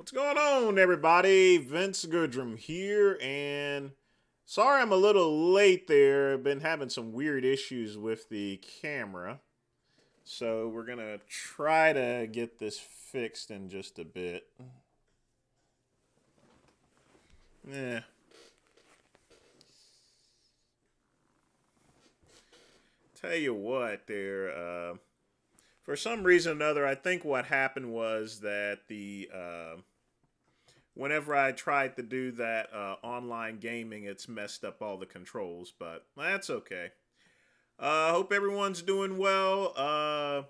What's going on, everybody? Vince Goodrum here, and sorry I'm a little late there. I've been having some weird issues with the camera, so we're gonna try to get this fixed in just a bit. Yeah. Tell you what, for some reason or another, I think what happened was that whenever I tried to do that online gaming, it's messed up all the controls, but that's okay. Hope everyone's doing well.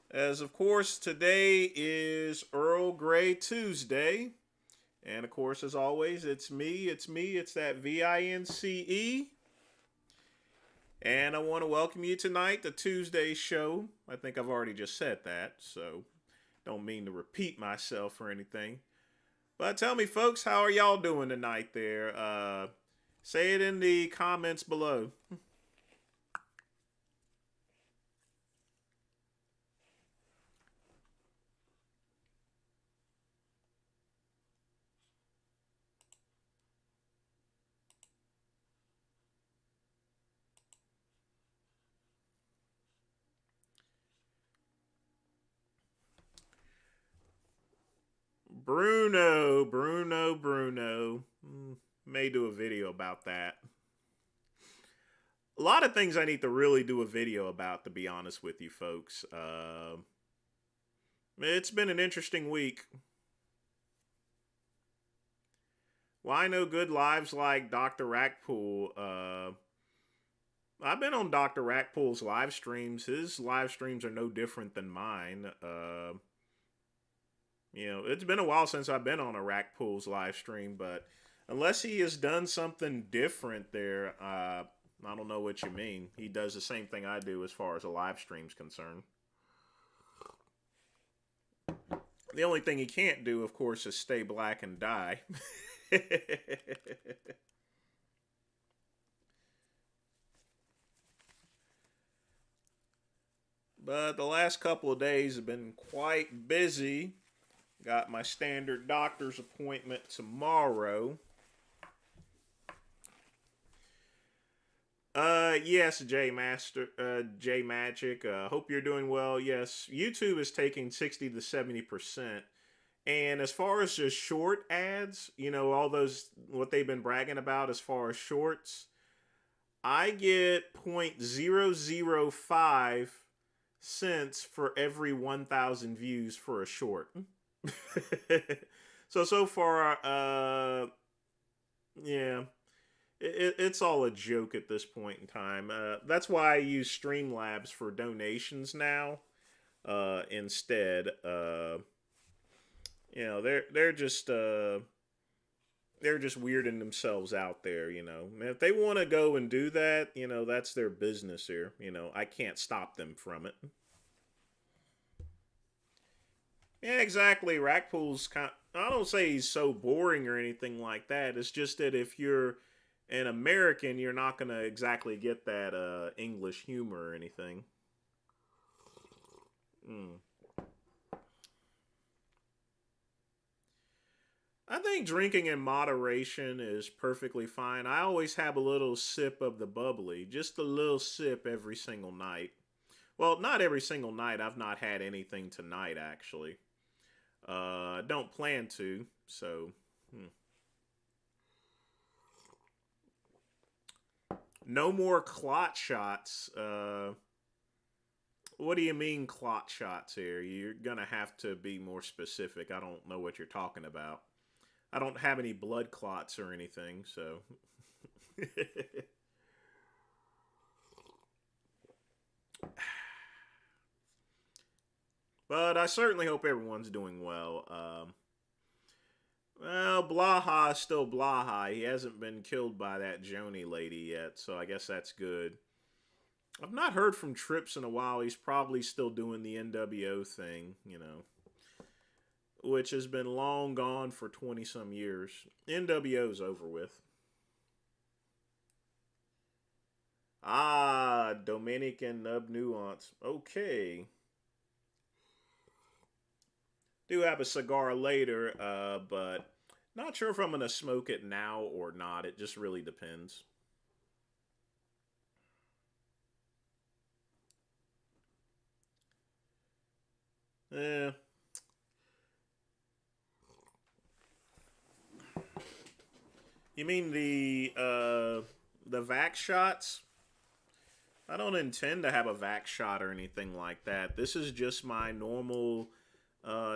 As of course, today is Earl Grey Tuesday. And of course, as always, it's me, it's that VINCE. And I want to welcome you tonight to Tuesday's show. I think I've already just said that, so don't mean to repeat myself or anything. But tell me, folks, how are y'all doing tonight there? Say it in the comments below. Bruno. May do a video about that. A lot of things I need to really do a video about, to be honest with you folks. It's been an interesting week. Well, I know good lives like Dr. Rackpool. I've been on Dr. Rackpool's live streams. His live streams are no different than mine. It's been a while since I've been on a Rackpool's live stream, but unless he has done something different there, I don't know what you mean. He does the same thing I do as far as a live stream's concerned. The only thing he can't do, of course, is stay black and die. But the last couple of days have been quite busy. Got my standard doctor's appointment tomorrow. Yes, J Magic. Hope you're doing well. Yes, YouTube is taking 60 to 70%. And as far as just short ads, all those, what they've been bragging about as far as shorts, I get 0.005 cents for every 1,000 views for a short. so far, yeah, it's all a joke at this point in time. That's why I use Streamlabs for donations now. Instead, they're just weirding themselves out there. If they want to go and do that, that's their business here. I can't stop them from it. Yeah, exactly. Rackpool's I don't say he's so boring or anything like that. It's just that if you're an American, you're not going to exactly get that English humor or anything. I think drinking in moderation is perfectly fine. I always have a little sip of the bubbly, just a little sip every single night. Well, not every single night. I've not had anything tonight, actually. Don't plan to, so. No more clot shots. What do you mean clot shots here? You're gonna have to be more specific. I don't know what you're talking about. I don't have any blood clots or anything, so. But I certainly hope everyone's doing well. Well, Blaha is still Blaha. He hasn't been killed by that Joni lady yet, so I guess that's good. I've not heard from Trips in a while. He's probably still doing the NWO thing, which has been long gone for 20 some years. NWO's over with. Ah, Dominican Nub Nuance. Okay. Do have a cigar later, but not sure if I'm going to smoke it now or not. It just really depends. Eh. You mean the vax shots? I don't intend to have a vax shot or anything like that. This is just my normal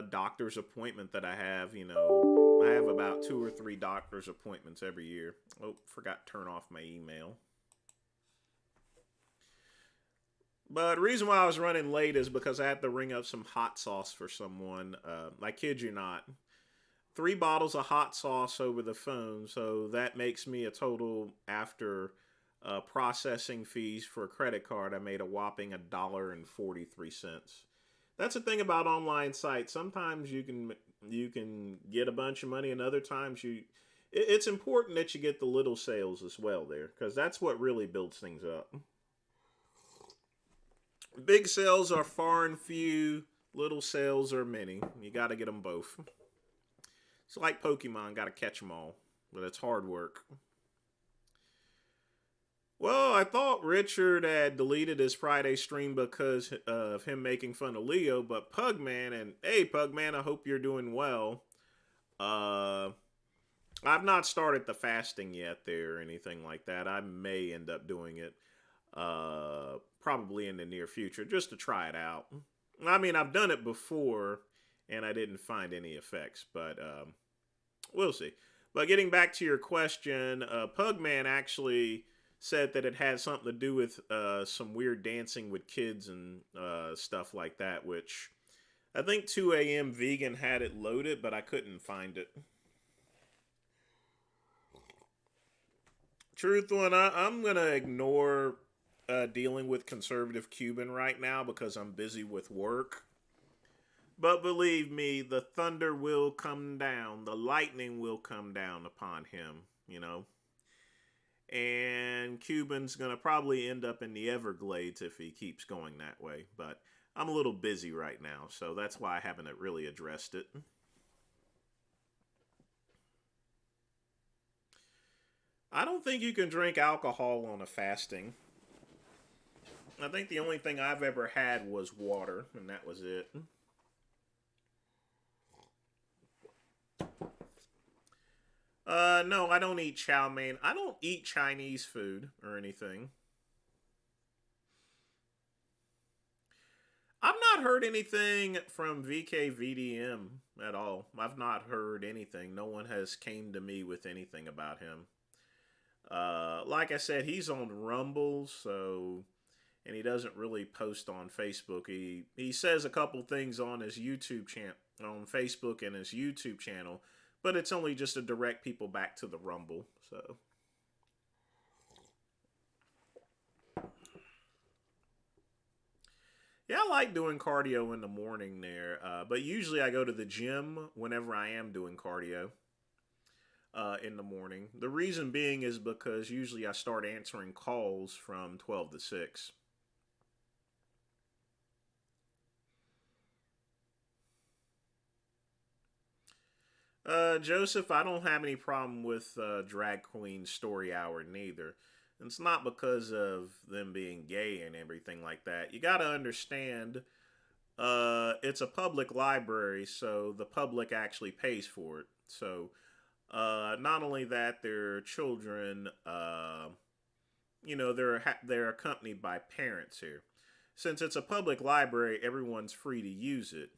doctor's appointment that I have. I have about 2 or 3 doctor's appointments every year. Oh, forgot to turn off my email. But the reason why I was running late is because I had to ring up some hot sauce for someone. I kid you not. 3 bottles of hot sauce over the phone, so that makes me a total after processing fees for a credit card. I made a whopping $1.43. That's the thing about online sites. Sometimes you can get a bunch of money, and other times it's important that you get the little sales as well there, because that's what really builds things up. Big sales are far and few. Little sales are many. You got to get them both. It's like Pokemon, got to catch them all, but it's hard work. Well, I thought Richard had deleted his Friday stream because of him making fun of Leo, but Pugman, and hey Pugman, I hope you're doing well. Uh, I've not started the fasting yet there or anything like that. I may end up doing it probably in the near future just to try it out. I mean, I've done it before and I didn't find any effects, but we'll see. But getting back to your question, Pugman actually said that it had something to do with some weird dancing with kids and stuff like that, which I think 2 a.m. Vegan had it loaded, but I couldn't find it. Truth one, I'm going to ignore dealing with conservative Cuban right now because I'm busy with work. But believe me, the thunder will come down. The lightning will come down upon him. And Cuban's going to probably end up in the Everglades if he keeps going that way. But I'm a little busy right now, so that's why I haven't really addressed it. I don't think you can drink alcohol on a fasting. I think the only thing I've ever had was water, and that was it. No, I don't eat chow mein. I don't eat Chinese food or anything. I've not heard anything from VKVDM at all. I've not heard anything. No one has came to me with anything about him. Like I said, he's on Rumble, so and he doesn't really post on Facebook. He says a couple things on his YouTube channel, on Facebook and his YouTube channel, but it's only just to direct people back to the Rumble. So yeah, I like doing cardio in the morning there, but usually I go to the gym whenever I am doing cardio in the morning. The reason being is because usually I start answering calls from 12 to 6. Joseph, I don't have any problem with Drag Queen Story Hour neither. It's not because of them being gay and everything like that. You gotta understand, it's a public library, so the public actually pays for it. So, not only that, their children, they're accompanied by parents here. Since it's a public library, everyone's free to use it.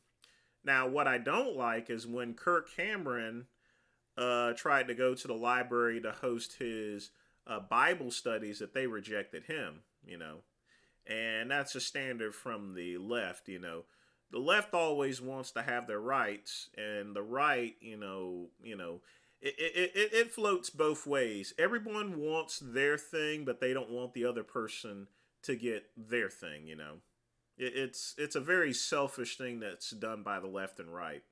Now, what I don't like is when Kirk Cameron tried to go to the library to host his Bible studies, that they rejected him. And that's a standard from the left, The left always wants to have their rights, and the right, it floats both ways. Everyone wants their thing, but they don't want the other person to get their thing. It's a very selfish thing that's done by the left and right.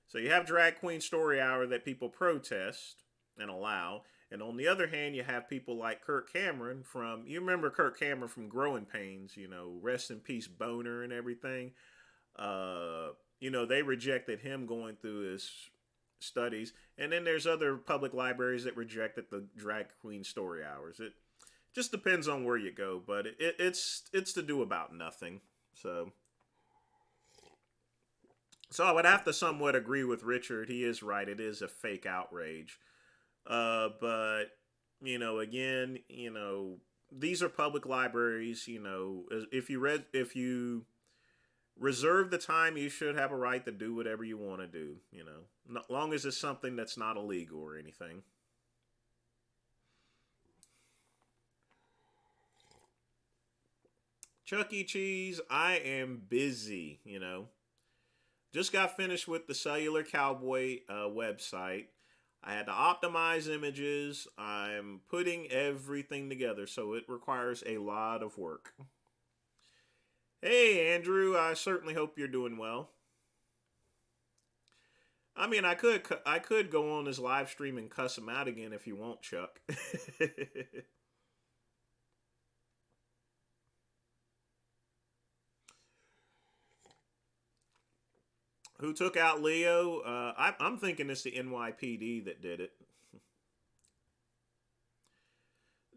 So you have drag queen story hour that people protest and allow, and on the other hand, you have people like Kirk Cameron from, you remember Kirk Cameron from Growing Pains, rest in peace Boner and everything. They rejected him going through his studies, and then there's other public libraries that rejected the drag queen story hours. It just depends on where you go, but it's to do about nothing. So I would have to somewhat agree with Richard. He is right. It is a fake outrage. But again, these are public libraries. If you reserve the time, you should have a right to do whatever you want to do. As long as it's something that's not illegal or anything. Chuck E. Cheese, I am busy. Just got finished with the Cellular Cowboy website. I had to optimize images. I'm putting everything together, so it requires a lot of work. Hey, Andrew, I certainly hope you're doing well. I mean, I could go on this live stream and cuss him out again if you want, Chuck. Who took out Leo? I'm thinking it's the NYPD that did it.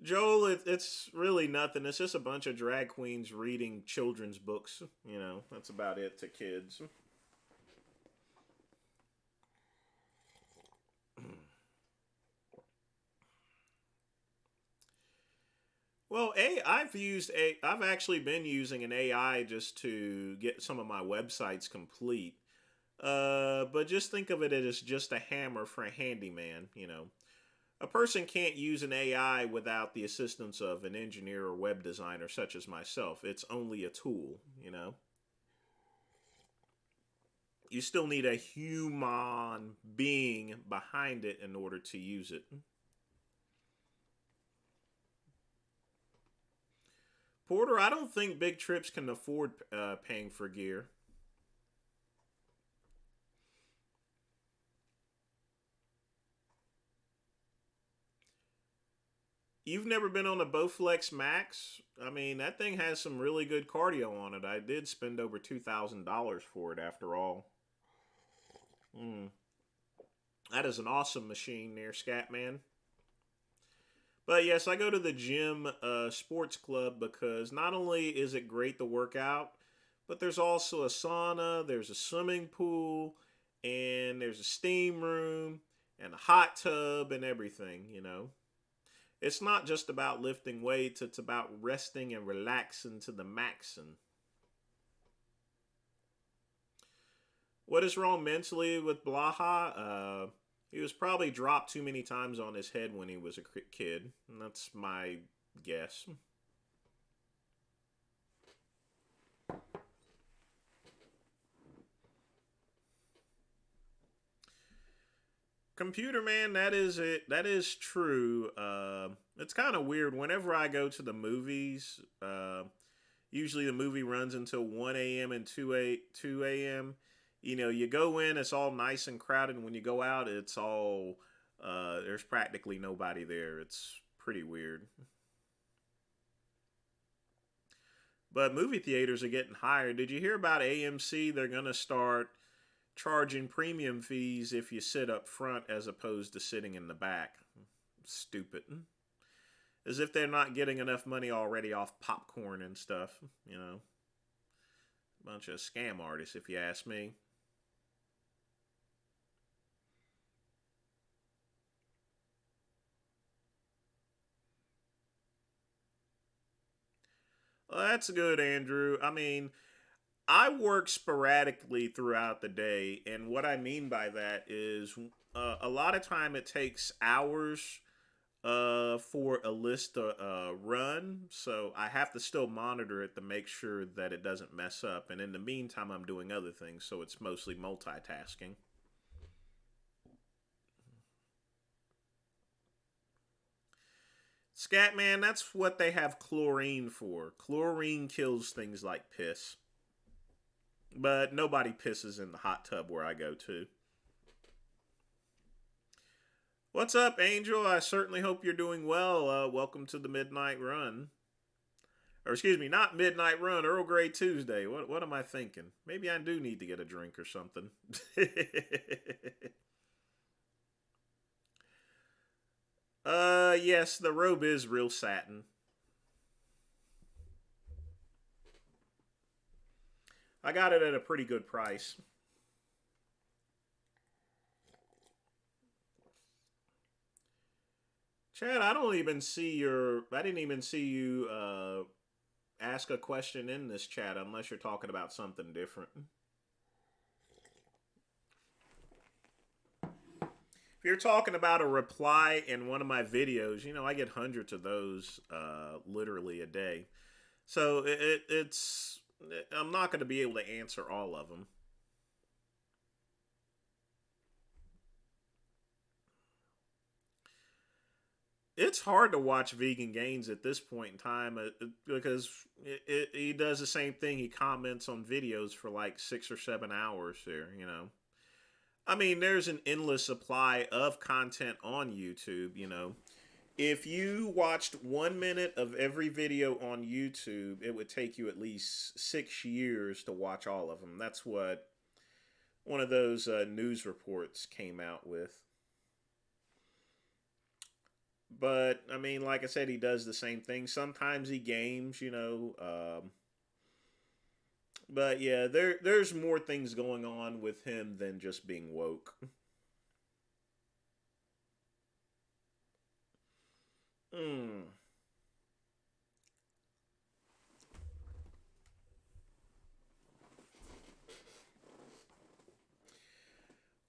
Joel, it's really nothing. It's just a bunch of drag queens reading children's books. That's about it to kids. Well, I've actually been using an AI just to get some of my websites complete. But just think of it as just a hammer for a handyman. A person can't use an AI without the assistance of an engineer or web designer such as myself. It's only a tool. You still need a human being behind it in order to use it. Porter, I don't think big trips can afford paying for gear. You've never been on a Bowflex Max? I mean, that thing has some really good cardio on it. I did spend over $2,000 for it after all. Mm. That is an awesome machine there, Scatman. But yes, I go to the gym sports club because not only is it great to work out, but there's also a sauna, there's a swimming pool, and there's a steam room, and a hot tub, and everything. It's not just about lifting weights, it's about resting and relaxing to the maxing. What is wrong mentally with Blaha? He was probably dropped too many times on his head when he was a kid. And that's my guess. Computer man, that is it. That is true. It's kind of weird. Whenever I go to the movies, usually the movie runs until 1 a.m. and 2 a.m. You go in, it's all nice and crowded. And when you go out, it's all, there's practically nobody there. It's pretty weird. But movie theaters are getting higher. Did you hear about AMC? They're going to start charging premium fees if you sit up front as opposed to sitting in the back. Stupid. As if they're not getting enough money already off popcorn and stuff. Bunch of scam artists, if you ask me. Well, that's good, Andrew. I mean, I work sporadically throughout the day, and what I mean by that is a lot of time it takes hours for a list to run, so I have to still monitor it to make sure that it doesn't mess up. And in the meantime, I'm doing other things, so it's mostly multitasking. Scatman, that's what they have chlorine for. Chlorine kills things like piss. But nobody pisses in the hot tub where I go to. What's up, Angel? I certainly hope you're doing well. Welcome to the Midnight Run. Or excuse me, not Midnight Run, Earl Grey Tuesday. What am I thinking? Maybe I do need to get a drink or something. Yes, the robe is real satin. I got it at a pretty good price. Chad, I didn't even see you ask a question in this chat unless you're talking about something different. If you're talking about a reply in one of my videos, I get hundreds of those literally a day. So it's I'm not going to be able to answer all of them. It's hard to watch Vegan Gains at this point in time because he does the same thing. He comments on videos for like 6 or 7 hours there. I mean, there's an endless supply of content on YouTube. If you watched 1 minute of every video on YouTube, it would take you at least 6 years to watch all of them. That's what one of those news reports came out with. But I mean, like I said, he does the same thing. Sometimes he games. But yeah, there's more things going on with him than just being woke. Hmm.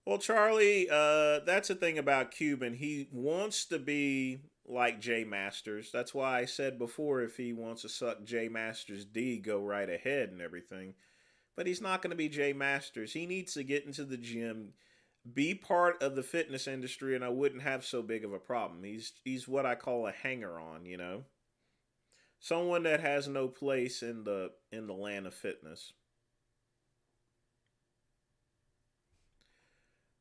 Well, Charlie, that's the thing about Cuban. He wants to be like Jay Masters. That's why I said before, if he wants to suck Jay Masters D, go right ahead and everything. But he's not going to be Jay Masters. He needs to get into the gym, be part of the fitness industry, and I wouldn't have so big of a problem. He's what I call a hanger on. Someone that has no place in the land of fitness.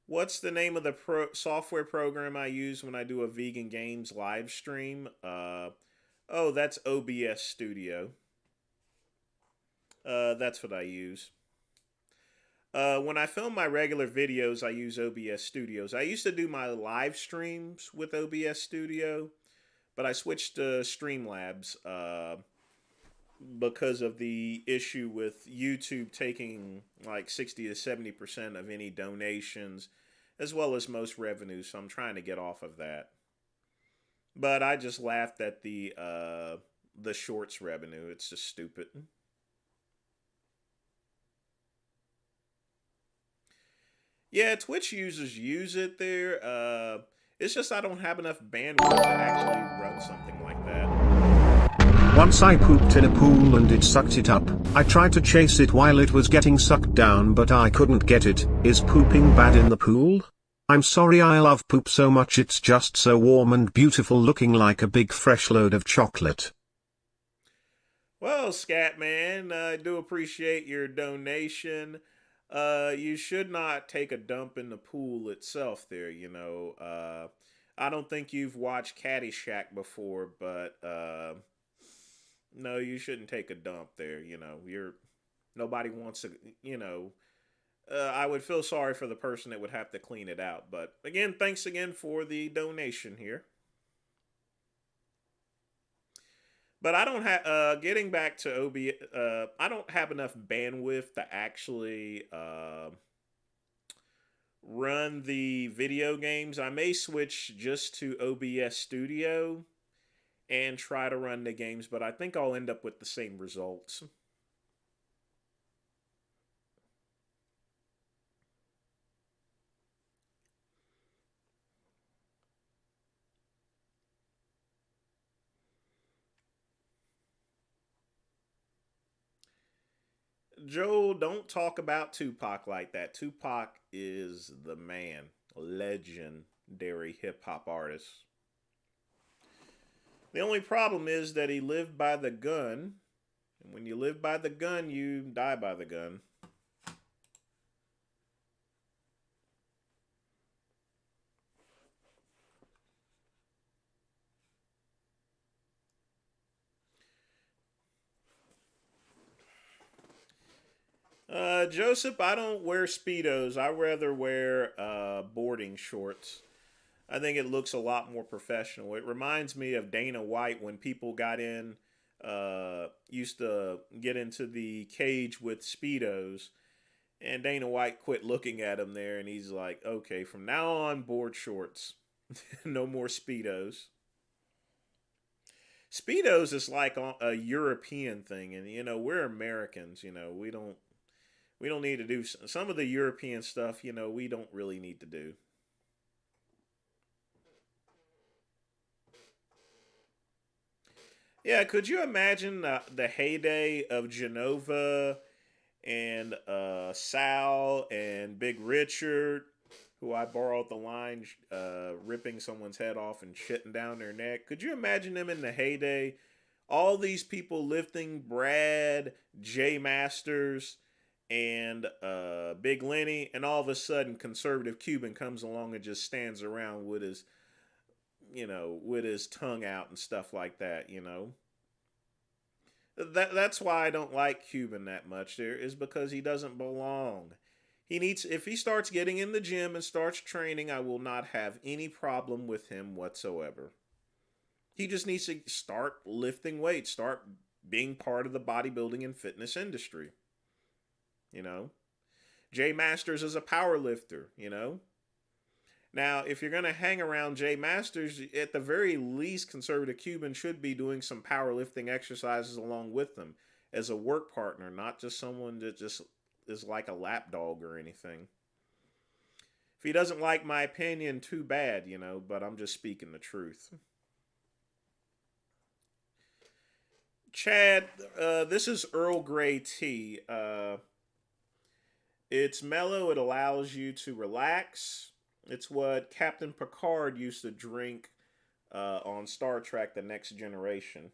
What's the name of the software program I use when I do a vegan games live stream? Oh, that's OBS Studio. That's what I use. When I film my regular videos, I use OBS Studios. I used to do my live streams with OBS Studio, but I switched to Streamlabs because of the issue with YouTube taking like 60 to 70% of any donations, as well as most revenue. So I'm trying to get off of that. But I just laughed at the shorts revenue. It's just stupid. Yeah, Twitch users use it there. It's just I don't have enough bandwidth to actually run something like that. Once I pooped in a pool and it sucked it up. I tried to chase it while it was getting sucked down, but I couldn't get it. Is pooping bad in the pool? I'm sorry, I love poop so much, it's just so warm and beautiful, looking like a big fresh load of chocolate. Well, Scatman, I do appreciate your donation. You should not take a dump in the pool itself there. I don't think you've watched Caddyshack before, but no, you shouldn't take a dump there. Nobody wants to. I would feel sorry for the person that would have to clean it out. But again, thanks again for the donation here. But I don't have getting back to I don't have enough bandwidth to actually run the video games. I may switch just to OBS Studio and try to run the games, but I think I'll end up with the same results. Joel, don't talk about Tupac like that. Tupac is the man, legendary hip hop artist. The only problem is that he lived by the gun, and when you live by the gun, you die by the gun. Joseph, I don't wear Speedos. I rather wear boarding shorts. I think it looks a lot more professional. It reminds me of Dana White when people used to get into the cage with Speedos. And Dana White quit looking at him there, and he's like, okay, from now on, board shorts. No more Speedos. Speedos is like a European thing, and we're Americans. We don't need to do some of the European stuff. We don't really need to do. Yeah, could you imagine the heyday of Genova and Sal and Big Richard, who I borrowed the line, ripping someone's head off and shitting down their neck? Could you imagine them in the heyday? All these people lifting Brad, Jay Masters, and Big Lenny, and all of a sudden, conservative Cuban comes along and just stands around with his tongue out and stuff like that. That's why I don't like Cuban that much. There is because he doesn't belong. If he starts getting in the gym and starts training, I will not have any problem with him whatsoever. He just needs to start lifting weights, start being part of the bodybuilding and fitness industry. You know, Jay Masters is a power lifter. Now, if you're going to hang around Jay Masters, at the very least, conservative Cuban should be doing some powerlifting exercises along with them as a work partner, not just someone that just is like a lapdog or anything. If he doesn't like my opinion, too bad, but I'm just speaking the truth. Chad, this is Earl Grey tea. It's mellow. It allows you to relax. It's what Captain Picard used to drink on Star Trek: The Next Generation.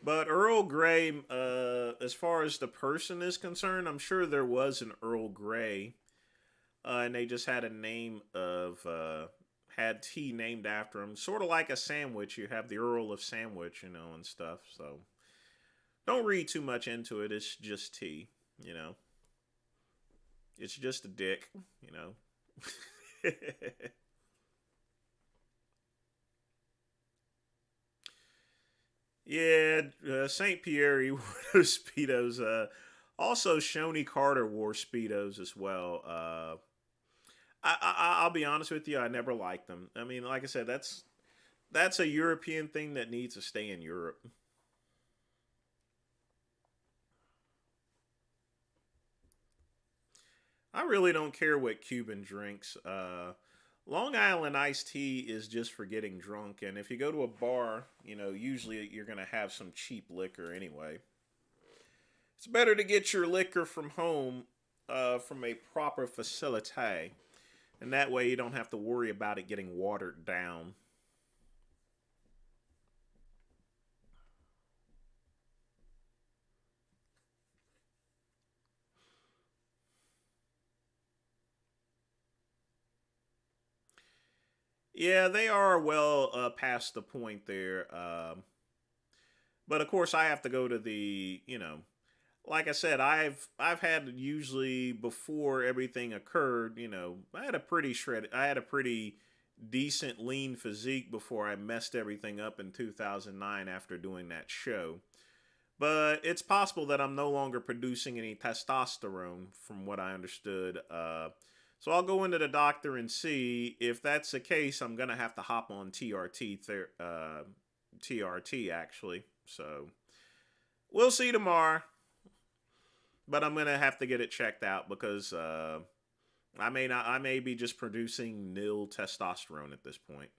But Earl Grey, as far as the person is concerned, I'm sure there was an Earl Grey, and they just had had tea named after him, sort of like a sandwich. You have the Earl of Sandwich, and stuff. So don't read too much into it. It's just tea. It's just a dick. Yeah, St. Pierre, he wore those Speedos. Also, Shoney Carter wore Speedos as well. I'll be honest with you, I never liked them. I mean, like I said, that's a European thing that needs to stay in Europe. I really don't care what Cuban drinks. Long Island iced tea is just for getting drunk, and if you go to a bar, usually you're gonna have some cheap liquor anyway. It's better to get your liquor from home, from a proper facility, and that way you don't have to worry about it getting watered down. Yeah, they are well past the point there. But of course, I have to go to like I said, I've had usually before everything occurred. I had a pretty decent lean physique before I messed everything up in 2009 after doing that show. But it's possible that I'm no longer producing any testosterone, from what I understood. So I'll go into the doctor and see if that's the case. I'm gonna have to hop on TRT actually. So we'll see tomorrow. But I'm gonna have to get it checked out because I may be just producing nil testosterone at this point.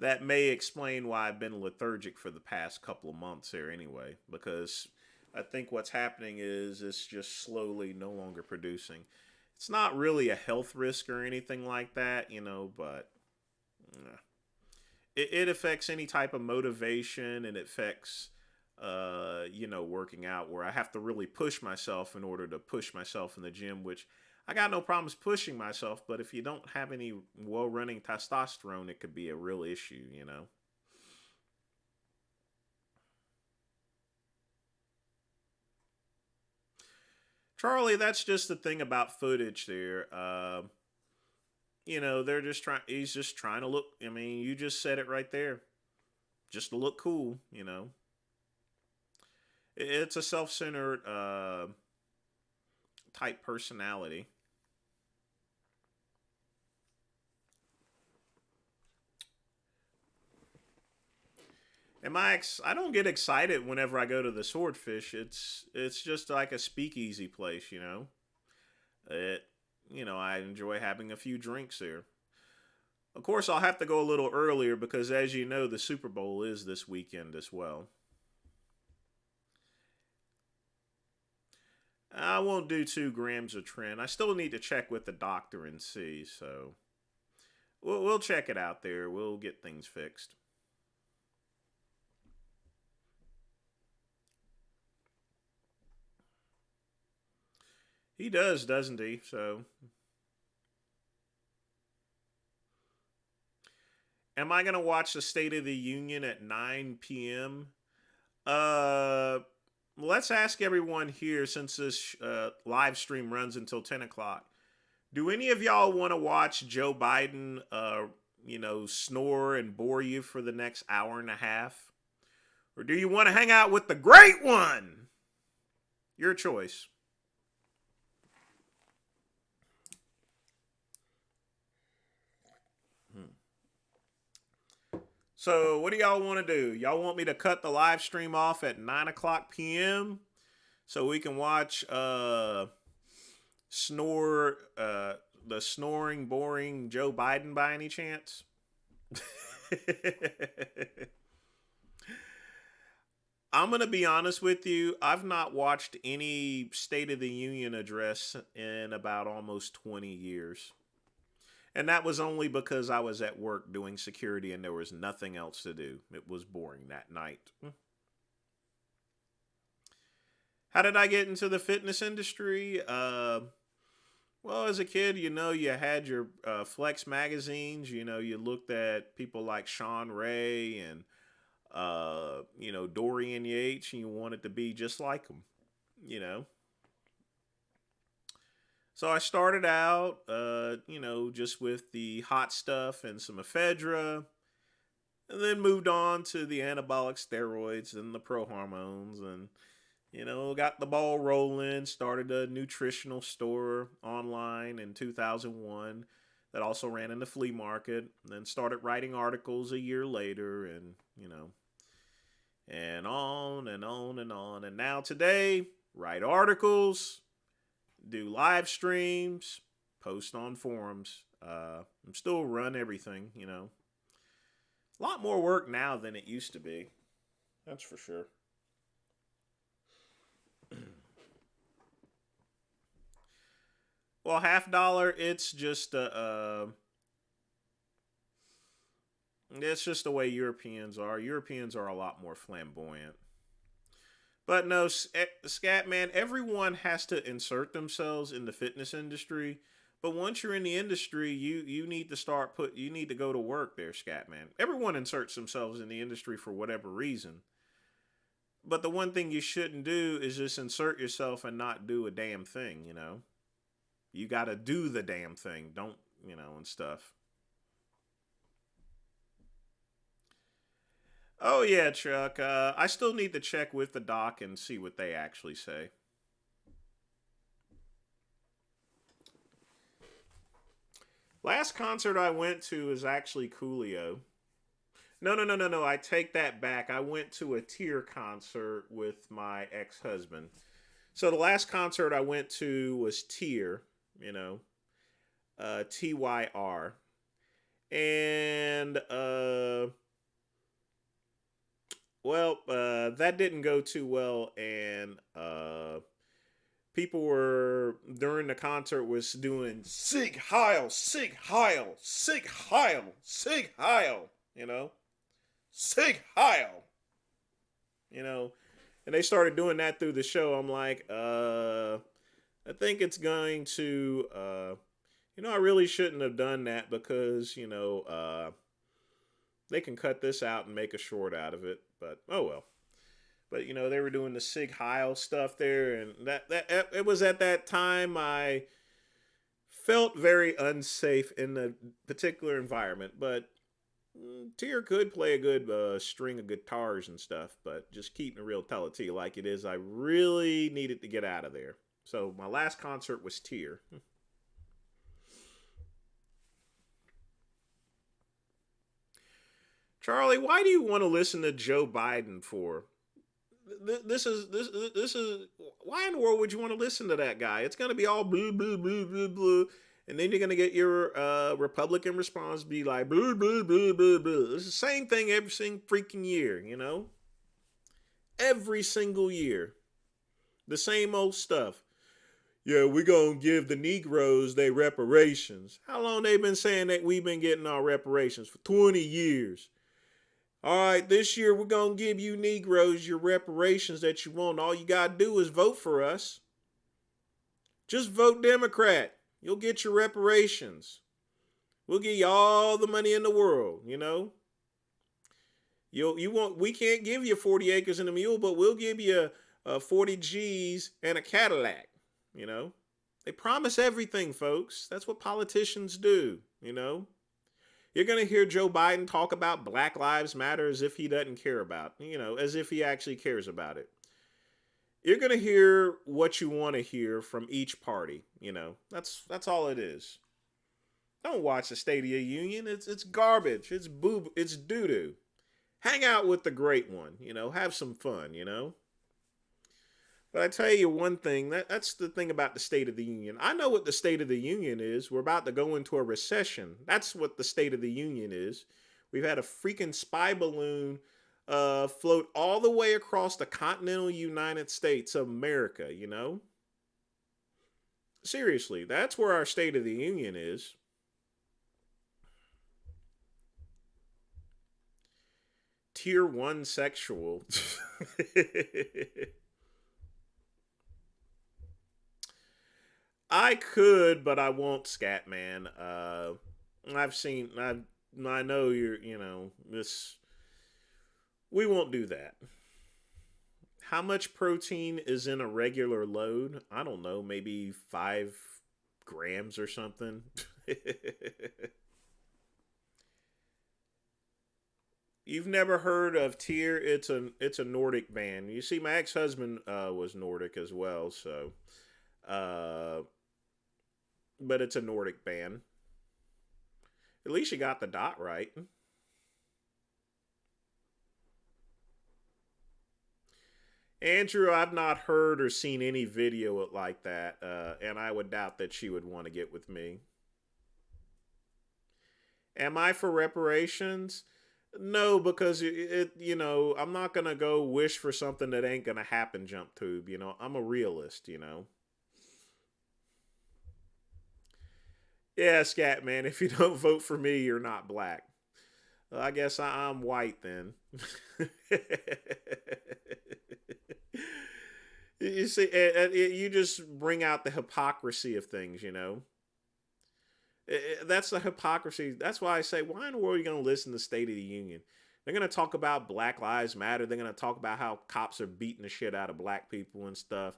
that may explain why I've been lethargic for the past couple of months here anyway, because I think what's happening is it's just slowly no longer producing. It's not really a health risk or anything like that, but it affects any type of motivation, and it affects, working out, where I have to really push myself in order to push myself in the gym, which I got no problems pushing myself, but if you don't have any well-running testosterone, it could be a real issue. Charlie, that's just the thing about footage there. They're just he's just trying to look, I mean, you just said it right there. Just to look cool. It's a self-centered type personality. I don't get excited whenever I go to the Swordfish. It's just like a speakeasy place. I enjoy having a few drinks there. Of course, I'll have to go a little earlier because, as you know, the Super Bowl is this weekend as well. I won't do 2 grams of Tren. I still need to check with the doctor and see, so we'll check it out there. We'll get things fixed. He does, doesn't he? So, am I going to watch the State of the Union at 9 p.m.? Let's ask everyone here, since this live stream runs until 10 o'clock. Do any of y'all want to watch Joe Biden, snore and bore you for the next hour and a half? Or do you want to hang out with the great one? Your choice. So, what do y'all want to do? Y'all want me to cut the live stream off at 9 o'clock p.m. so we can watch the snoring, boring Joe Biden by any chance? I'm going to be honest with you. I've not watched any State of the Union address in about almost 20 years. And that was only because I was at work doing security and there was nothing else to do. It was boring that night. How did I get into the fitness industry? Well, as a kid, you had your Flex magazines. You looked at people like Sean Ray and, Dorian Yates, and you wanted to be just like them. So I started out, just with the hot stuff and some ephedra, and then moved on to the anabolic steroids and the pro hormones, and, got the ball rolling, started a nutritional store online in 2001 that also ran in the flea market, and then started writing articles a year later, and, and on and on and on. And now today, write articles, do live streams, post on forums. I'm still run everything, A lot more work now than it used to be. That's for sure. Well, $50, it's just it's just the way Europeans are. Europeans are a lot more flamboyant. But no, Scat Man, everyone has to insert themselves in the fitness industry. But once you're in the industry, you need to you need to go to work there, Scat Man. Everyone inserts themselves in the industry for whatever reason. But the one thing you shouldn't do is just insert yourself and not do a damn thing, You got to do the damn thing. Don't, and stuff. Oh, yeah, Chuck. I still need to check with the doc and see what they actually say. Last concert I went to is actually Coolio. No. I take that back. I went to a Tyr concert with my ex-husband. So the last concert I went to was Tyr, Tyr. And that didn't go too well, and people were during the concert was doing Sig Heil, Sig Heil, Sig Heil, Sig Heil, Sig Heil, and they started doing that through the show. I'm like, I think it's going to, I really shouldn't have done that because, they can cut this out and make a short out of it, but oh well. But they were doing the Sig Heil stuff there, and that it was at that time I felt very unsafe in the particular environment. But Tier could play a good string of guitars and stuff, but just keeping it real, tell it to you like it is. I really needed to get out of there. So my last concert was Tier. Charlie, why do you want to listen to Joe Biden for? This is why in the world would you want to listen to that guy? It's gonna be all blue, blue, blue, blue, blue, and then you're gonna get your Republican response be like blue, blue, blue, blue, blue. It's the same thing every single freaking year, every single year, the same old stuff. Yeah, we're gonna give the Negroes their reparations. How long they been saying that we've been getting our reparations? For 20 years. All right, this year we're going to give you Negroes your reparations that you want. All you got to do is vote for us. Just vote Democrat. You'll get your reparations. We'll give you all the money in the world, we can't give you 40 acres and a mule, but we'll give you 40 G's and a Cadillac, They promise everything, folks. That's what politicians do, You're going to hear Joe Biden talk about Black Lives Matter as if he doesn't care about, as if he actually cares about it. You're going to hear what you want to hear from each party, That's all it is. Don't watch the State of the Union. It's garbage. It's doo-doo. Hang out with the great one, have some fun, But I tell you one thing, that's the thing about the State of the Union. I know what the State of the Union is. We're about to go into a recession. That's what the State of the Union is. We've had a freaking spy balloon float all the way across the continental United States of America, Seriously, that's where our State of the Union is. Tier 1 sexual. I could, but I won't, Scatman. I know this. We won't do that. How much protein is in a regular load? I don't know, maybe 5 grams or something. You've never heard of Tyr? It's a Nordic band. You see, my ex-husband was Nordic as well, so. But it's a Nordic band. At least you got the dot right. Andrew, I've not heard or seen any video like that, and I would doubt that she would want to get with me. Am I for reparations? No, because I'm not gonna go wish for something that ain't gonna happen. Jump tube, I'm a realist, Yeah, Scat man, if you don't vote for me, you're not black. Well, I guess I'm white then. You see, you just bring out the hypocrisy of things, That's the hypocrisy. That's why I say, why in the world are you going to listen to State of the Union? They're going to talk about Black Lives Matter. They're going to talk about how cops are beating the shit out of black people and stuff.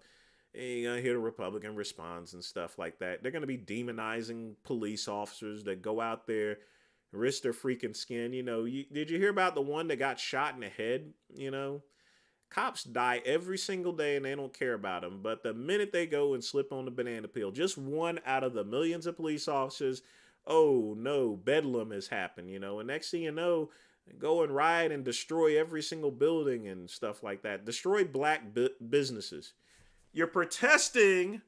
And you're going to hear the Republican response and stuff like that. They're going to be demonizing police officers that go out there, risk their freaking skin. Did you hear about the one that got shot in the head? Cops die every single day and they don't care about them. But the minute they go and slip on the banana peel, just one out of the millions of police officers, oh no, bedlam has happened, And next thing you know, go and riot and destroy every single building and stuff like that. Destroy black businesses. You're protesting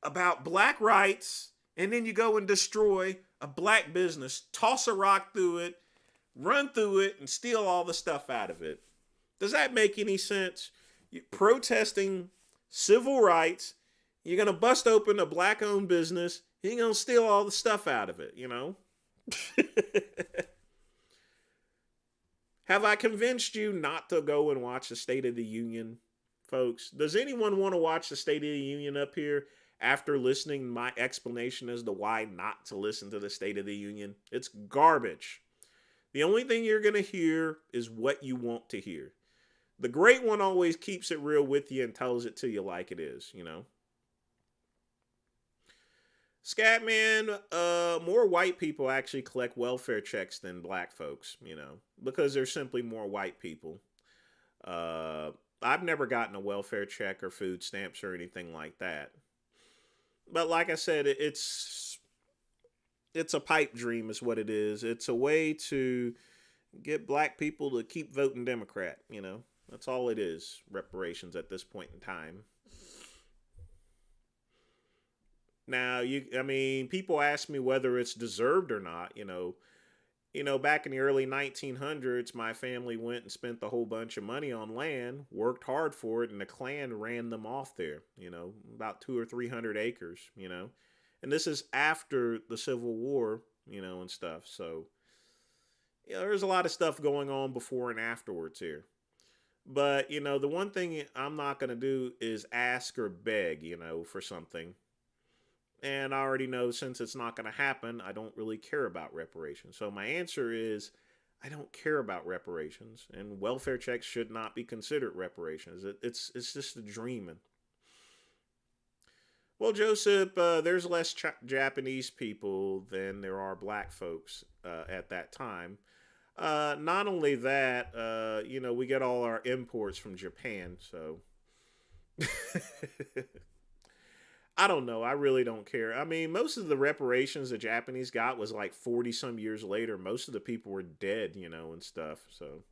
about black rights, and then you go and destroy a black business, toss a rock through it, run through it, and steal all the stuff out of it. Does that make any sense? You're protesting civil rights. You're going to bust open a black owned business. You're going to steal all the stuff out of it, you know? Have I convinced you not to go and watch the State of the Union, folks? Does anyone want to watch the State of the Union up here after listening to my explanation as to why not to listen to the State of the Union? It's garbage. The only thing you're going to hear is what you want to hear. The great one always keeps it real with you and tells it to you like it is, you know? Scatman, more white people actually collect welfare checks than black folks, you know, because there's simply more white people. I've never gotten a welfare check or food stamps or anything like that. But like I said, it's a pipe dream is what it is. It's a way to get black people to keep voting Democrat, you know. That's all it is, reparations at this point in time. Now, people ask me whether it's deserved or not, you know. Back in the early 1900s, my family went and spent a whole bunch of money on land, worked hard for it, and the Klan ran them off there, you know, about 200 or 300 acres, you know. And this is after the Civil War, you know, and stuff. So, you know, there's a lot of stuff going on before and afterwards here. But, you know, the one thing I'm not going to do is ask or beg, you know, for something. And I already know since it's not going to happen, I don't really care about reparations. So my answer is I don't care about reparations. And welfare checks should not be considered reparations. It's just a dreaming. Well, Joseph, there's less Japanese people than there are black folks at that time. Not only that, you know, we get all our imports from Japan, so I don't know. I really don't care. I mean, most of the reparations the Japanese got was like 40 some years later. Most of the people were dead, you know, and stuff, so.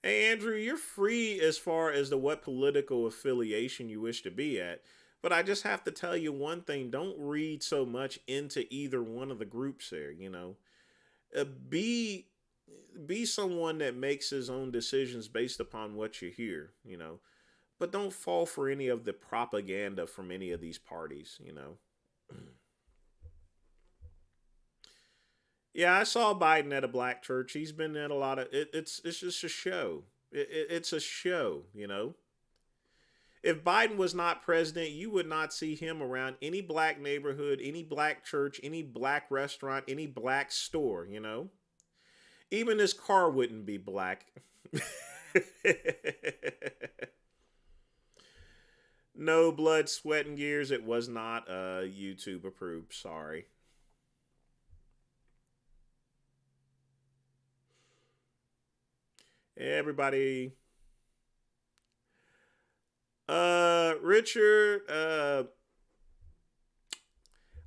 Hey, Andrew, you're free as far as to what political affiliation you wish to be at. But I just have to tell you one thing. Don't read so much into either one of the groups there, you know. Be someone that makes his own decisions based upon what you hear, you know. But don't fall for any of the propaganda from any of these parties, you know. Yeah, I saw Biden at a black church. He's been at a lot of it's just a show. It's a show, you know. If Biden was not president, you would not see him around any black neighborhood, any black church, any black restaurant, any black store, you know? Even his car wouldn't be black. No blood, sweat, and gears. It was not YouTube approved. Sorry. Everybody. Richard,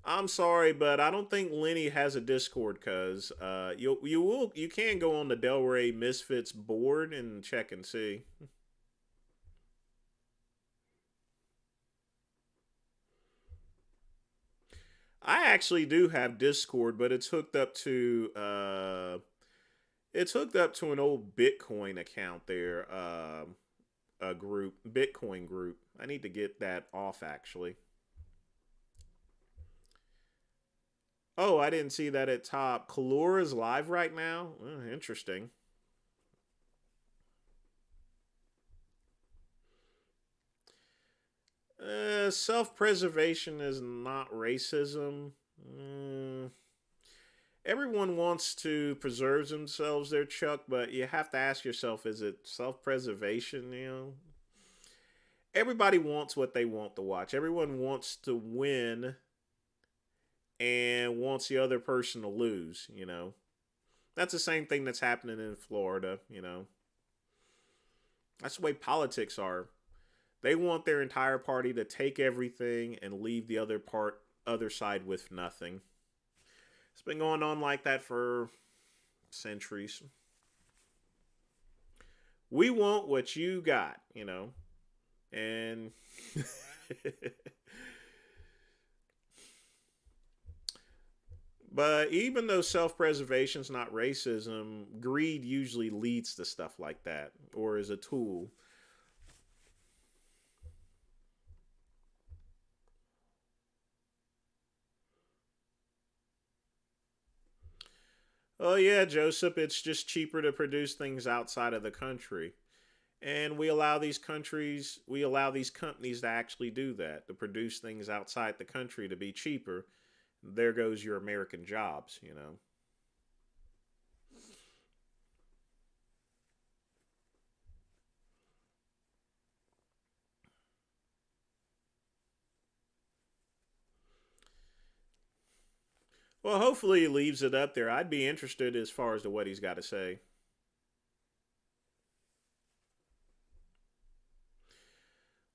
I'm sorry, but I don't think Lenny has a Discord, cuz you can go on the Delray Misfits board and check and see. I actually do have Discord, but it's hooked up to an old Bitcoin account there. A group, Bitcoin group. I need to get that off actually. Oh, I didn't see that at top. Kalora is live right now. Oh, interesting. Self-preservation is not racism. Everyone wants to preserve themselves there, Chuck, but you have to ask yourself, is it self-preservation, you know? Everybody wants what they want to watch. Everyone wants to win and wants the other person to lose, you know? That's the same thing that's happening in Florida, you know? That's the way politics are. They want their entire party to take everything and leave the other side with nothing. It's been going on like that for centuries. We want what you got, you know. And But even though self-preservation is not racism, greed usually leads to stuff like that, or is a tool. Oh yeah, Joseph, it's just cheaper to produce things outside of the country. And we allow these companies to actually do that, to produce things outside the country to be cheaper. There goes your American jobs, you know. Well, hopefully he leaves it up there. I'd be interested as far as to what he's got to say.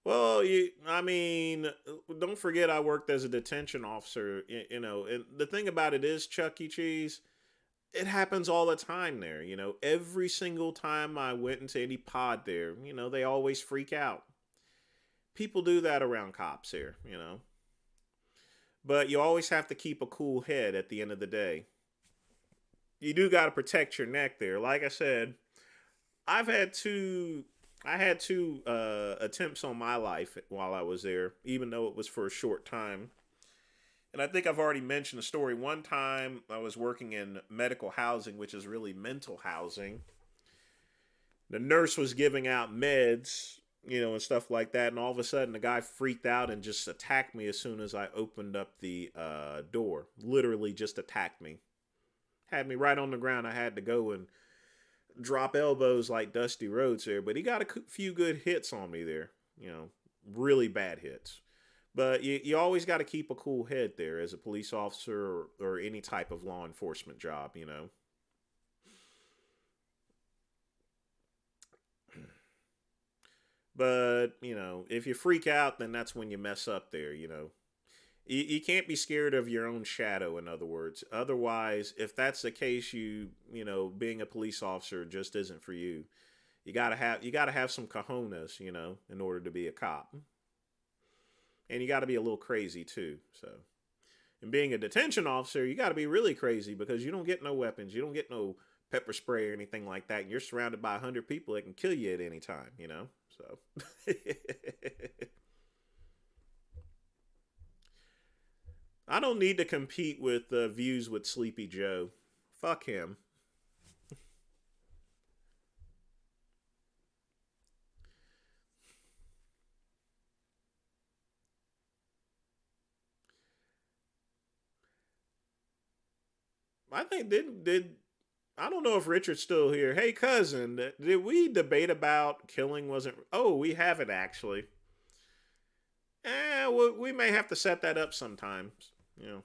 Well, I mean, don't forget I worked as a detention officer, you know, and the thing about it is, Chuck E. Cheese, it happens all the time there, you know. Every single time I went into any pod there, you know, they always freak out. People do that around cops here, you know. But you always have to keep a cool head at the end of the day. You do got to protect your neck there. Like I said, I've had two I had two attempts on my life while I was there, even though it was for a short time. And I think I've already mentioned the story. One time I was working in medical housing, which is really mental housing. The nurse was giving out meds, you know, and stuff like that. And all of a sudden, the guy freaked out and just attacked me as soon as I opened up the door. Literally just attacked me. Had me right on the ground. I had to go and drop elbows like Dusty Rhodes there. But he got a few good hits on me there. You know, really bad hits. But you always got to keep a cool head there as a police officer or any type of law enforcement job, you know. But, you know, if you freak out, then that's when you mess up there, you know. You can't be scared of your own shadow, in other words. Otherwise, if that's the case, you know, being a police officer just isn't for you. You gotta have some cojones, you know, in order to be a cop. And you gotta be a little crazy too. So and being a detention officer, you gotta be really crazy because you don't get no weapons, you don't get no pepper spray or anything like that. And you're surrounded by 100 people that can kill you at any time, you know? So I don't need to compete with views with Sleepy Joe. Fuck him. I think did I don't know if Richard's still here. Hey cousin, did we debate about killing wasn't? Oh, we haven't actually. We may have to set that up sometimes. You know,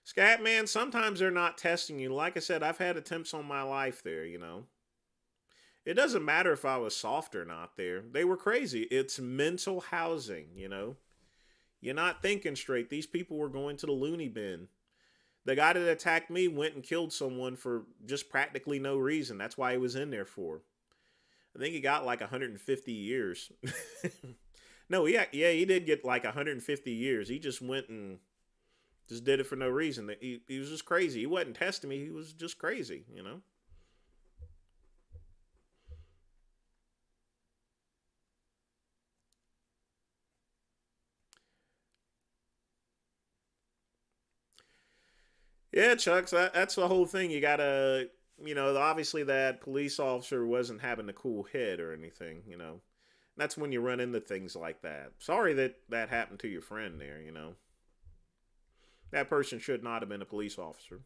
Scatman. Sometimes they're not testing you. Like I said, I've had attempts on my life there. You know, it doesn't matter if I was soft or not. There, they were crazy. It's mental housing. You know, you're not thinking straight. These people were going to the loony bin. The guy that attacked me went and killed someone for just practically no reason. That's why he was in there for. I think he got like 150 years. No, yeah, he did get like 150 years. He just went and just did it for no reason. He was just crazy. He wasn't testing me. He was just crazy, you know? Yeah, Chuck, that's the whole thing. You gotta, you know, obviously that police officer wasn't having a cool head or anything, you know. That's when you run into things like that. Sorry that that happened to your friend there, you know. That person should not have been a police officer.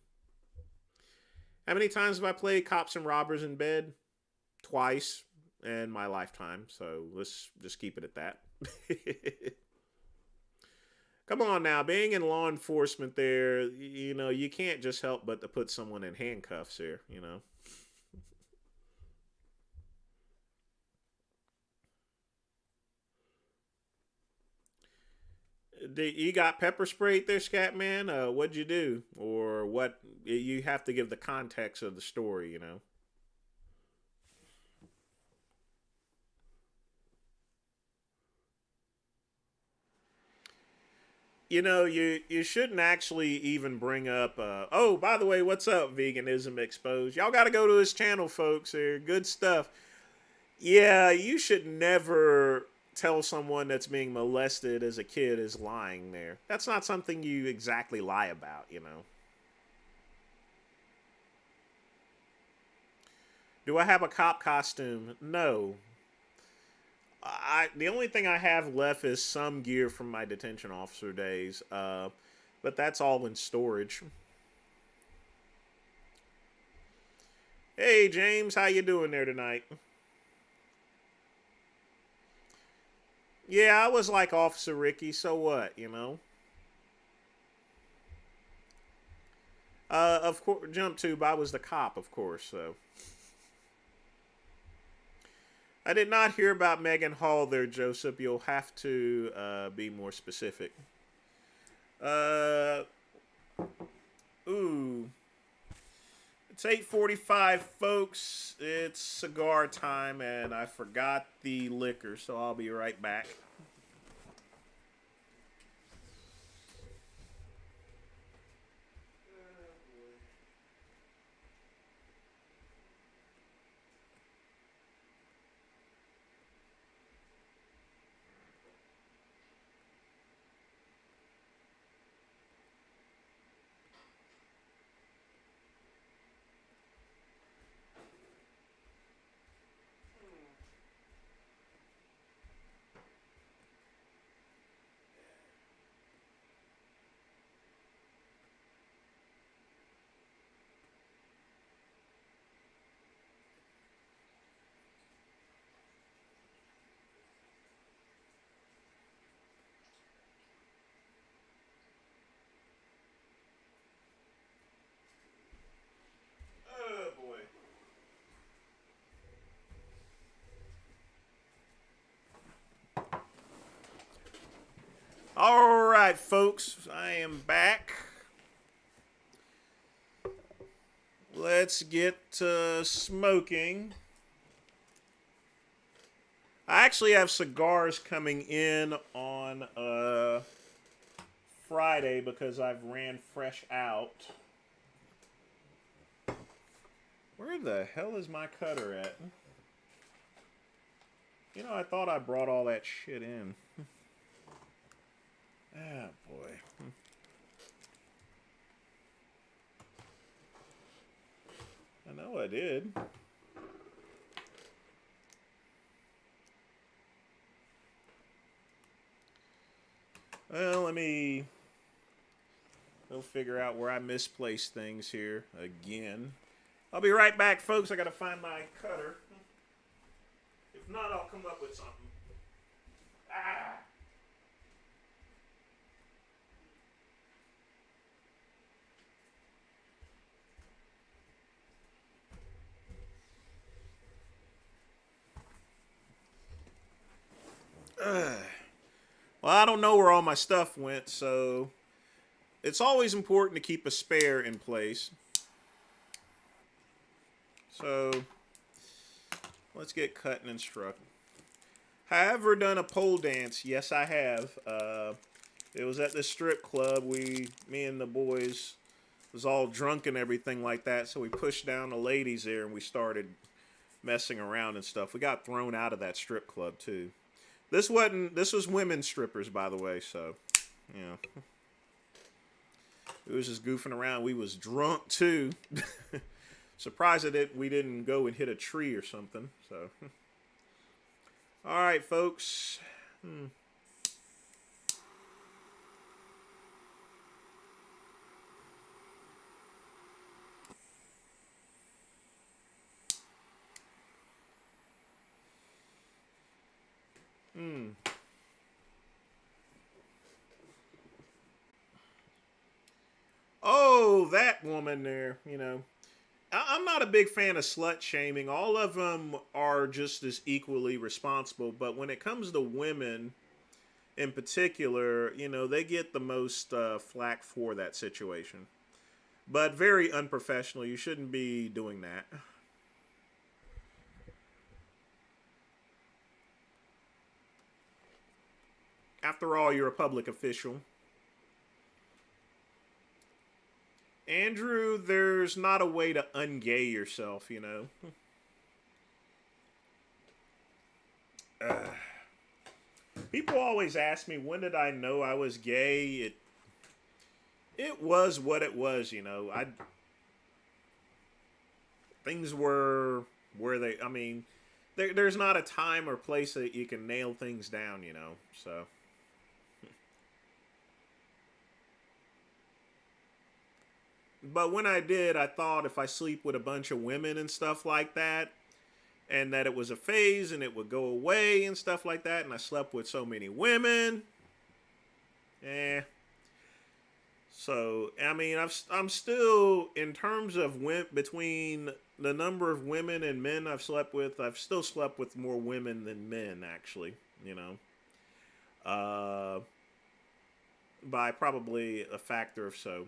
How many times have I played cops and robbers in bed? Twice in my lifetime. So let's just keep it at that. Come on now, being in law enforcement there, you know, you can't just help but to put someone in handcuffs here, you know. You got pepper sprayed there, Scatman? What'd you do? Or what? You have to give the context of the story, you know. You know, you shouldn't actually even bring up. Oh, by the way, what's up, Veganism Exposed? Y'all got to go to his channel, folks. They're good stuff. Yeah, you should never tell someone that's being molested as a kid is lying there. That's not something you exactly lie about, you know. Do I have a cop costume? No. The only thing I have left is some gear from my detention officer days, but that's all in storage. Hey James, how you doing there tonight? Yeah, I was like Officer Ricky, so what, you know? Of course, jump tube. I was the cop, of course. So I did not hear about Megan Hall there, Joseph. You'll have to be more specific. Uh, ooh, it's 8:45, folks. It's cigar time, and I forgot the liquor, so I'll be right back. Oh boy. All right, folks, I am back. Let's get to smoking. I actually have cigars coming in on Friday because I've ran fresh out. Where the hell is my cutter at? You know, I thought I brought all that shit in. Ah, boy. I know I did. Well, let me go figure out where I misplaced things here again. I'll be right back, folks. I gotta find my cutter. If not, I'll come up with something. Ah! Well, I don't know where all my stuff went, so it's always important to keep a spare in place. So let's get cutting and struck. Have I ever done a pole dance? Yes, I have. It was at the strip club. Me and the boys was all drunk and everything like that, so we pushed down the ladies there and we started messing around and stuff. We got thrown out of that strip club too. This was women strippers, by the way, so yeah. We was just goofing around. We was drunk too. Surprised that we didn't go and hit a tree or something. So, all right, folks. Oh, that woman there, you know. I'm not a big fan of slut shaming. All of them are just as equally responsible. But when it comes to women in particular, you know, they get the most flack for that situation. But very unprofessional. You shouldn't be doing that. After all, you're a public official. Andrew, there's not a way to ungay yourself, you know. People always ask me, when did I know I was gay? It was what it was, you know. Things were where they. I mean, there's not a time or place that you can nail things down, you know. So. But when I did, I thought if I sleep with a bunch of women and stuff like that, and that it was a phase and it would go away and stuff like that, and I slept with so many women. So, I mean, I'm still, in terms of between the number of women and men I've slept with, I've still slept with more women than men, actually, you know. By probably a factor of so.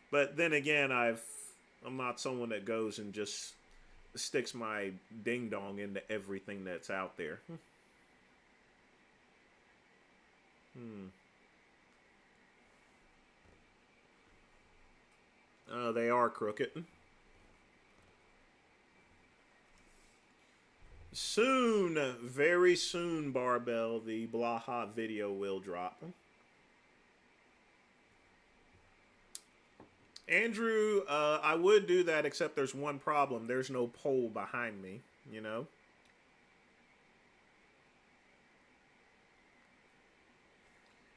But then again, I'm not someone that goes and just sticks my ding dong into everything that's out there. They are crooked. Soon, very soon, Barbell, the Blaha video will drop. Andrew, I would do that, except there's one problem. There's no pole behind me, you know?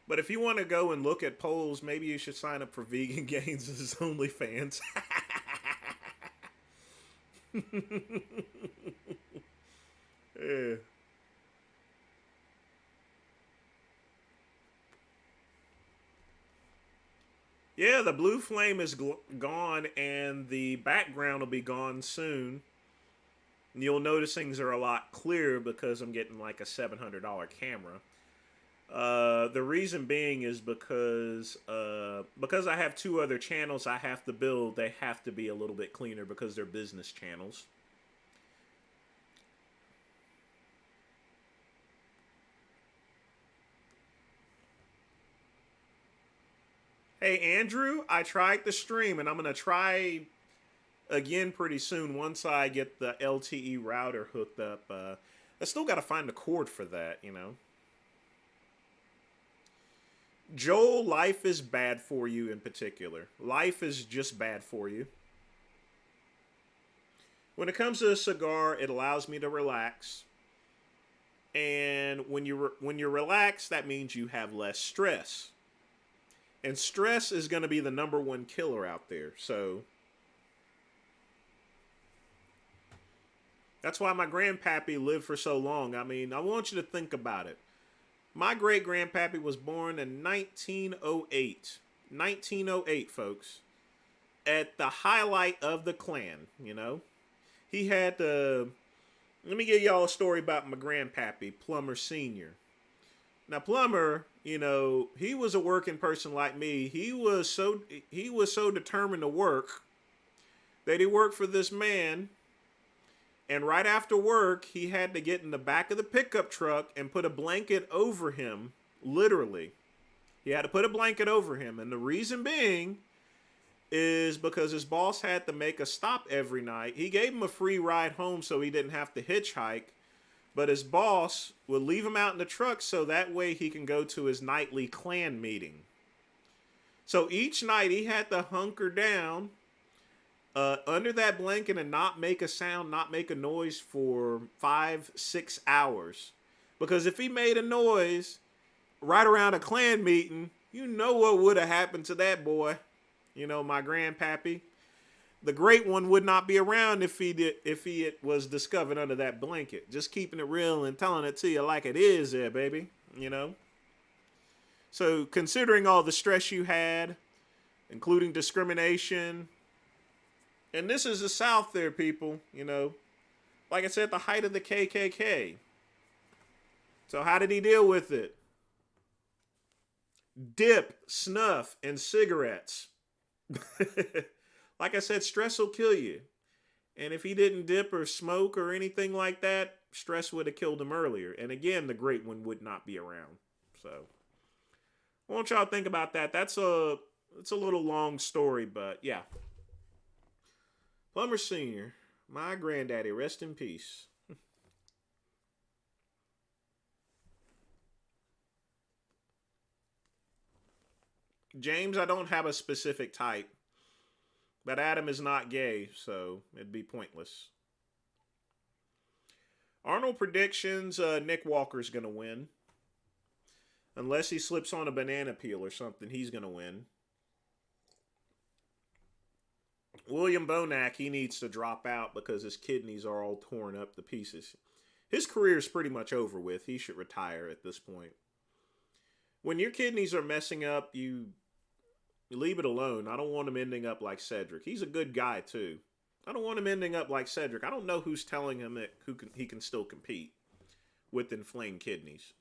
But if you want to go and look at polls, maybe you should sign up for Vegan Gains as OnlyFans. Yeah. Yeah, the blue flame is gone, and the background will be gone soon. And you'll notice things are a lot clearer because I'm getting like a $700 camera. The reason being is because I have two other channels I have to build. They have to be a little bit cleaner because they're business channels. Hey, Andrew, I tried the stream, and I'm going to try again pretty soon once I get the LTE router hooked up. I still got to find the cord for that, you know. Joel, life is bad for you in particular. Life is just bad for you. When it comes to a cigar, it allows me to relax. And when you're relaxed, that means you have less stress. And stress is going to be the number one killer out there. So that's why my grandpappy lived for so long. I mean, I want you to think about it. My great-grandpappy was born in 1908. 1908, folks. At the highlight of the Klan, you know. He had the... Let me give y'all a story about my grandpappy, Plummer Sr. Now, Plummer, you know, he was a working person like me. He was so determined to work that he worked for this man. And right after work, he had to get in the back of the pickup truck and put a blanket over him, literally. He had to put a blanket over him. And the reason being is because his boss had to make a stop every night. He gave him a free ride home so he didn't have to hitchhike. But his boss would leave him out in the truck so that way he can go to his nightly Klan meeting. So each night he had to hunker down under that blanket and not make a sound, not make a noise for 5-6 hours. Because if he made a noise right around a Klan meeting, you know what would have happened to that boy. You know, my grandpappy. The great one would not be around if he was discovered under that blanket. Just keeping it real and telling it to you like it is there, baby. You know? So considering all the stress you had, including discrimination, and this is the South there, people, you know. Like I said, the height of the KKK. So how did he deal with it? Dip, snuff, and cigarettes. Like I said, stress will kill you. And if he didn't dip or smoke or anything like that, stress would have killed him earlier. And again, the great one would not be around. So I want y'all to think about that. It's a little long story, but yeah. Plumber Sr., my granddaddy, rest in peace. James, I don't have a specific type, but Adam is not gay, so it'd be pointless. Arnold predictions Nick Walker's going to win. Unless he slips on a banana peel or something, he's going to win. William Bonac, he needs to drop out because his kidneys are all torn up to pieces. His career is pretty much over with. He should retire at this point. When your kidneys are messing up, you leave it alone. I don't want him ending up like Cedric. He's a good guy, too. I don't want him ending up like Cedric. I don't know who's telling him that he can still compete with inflamed kidneys.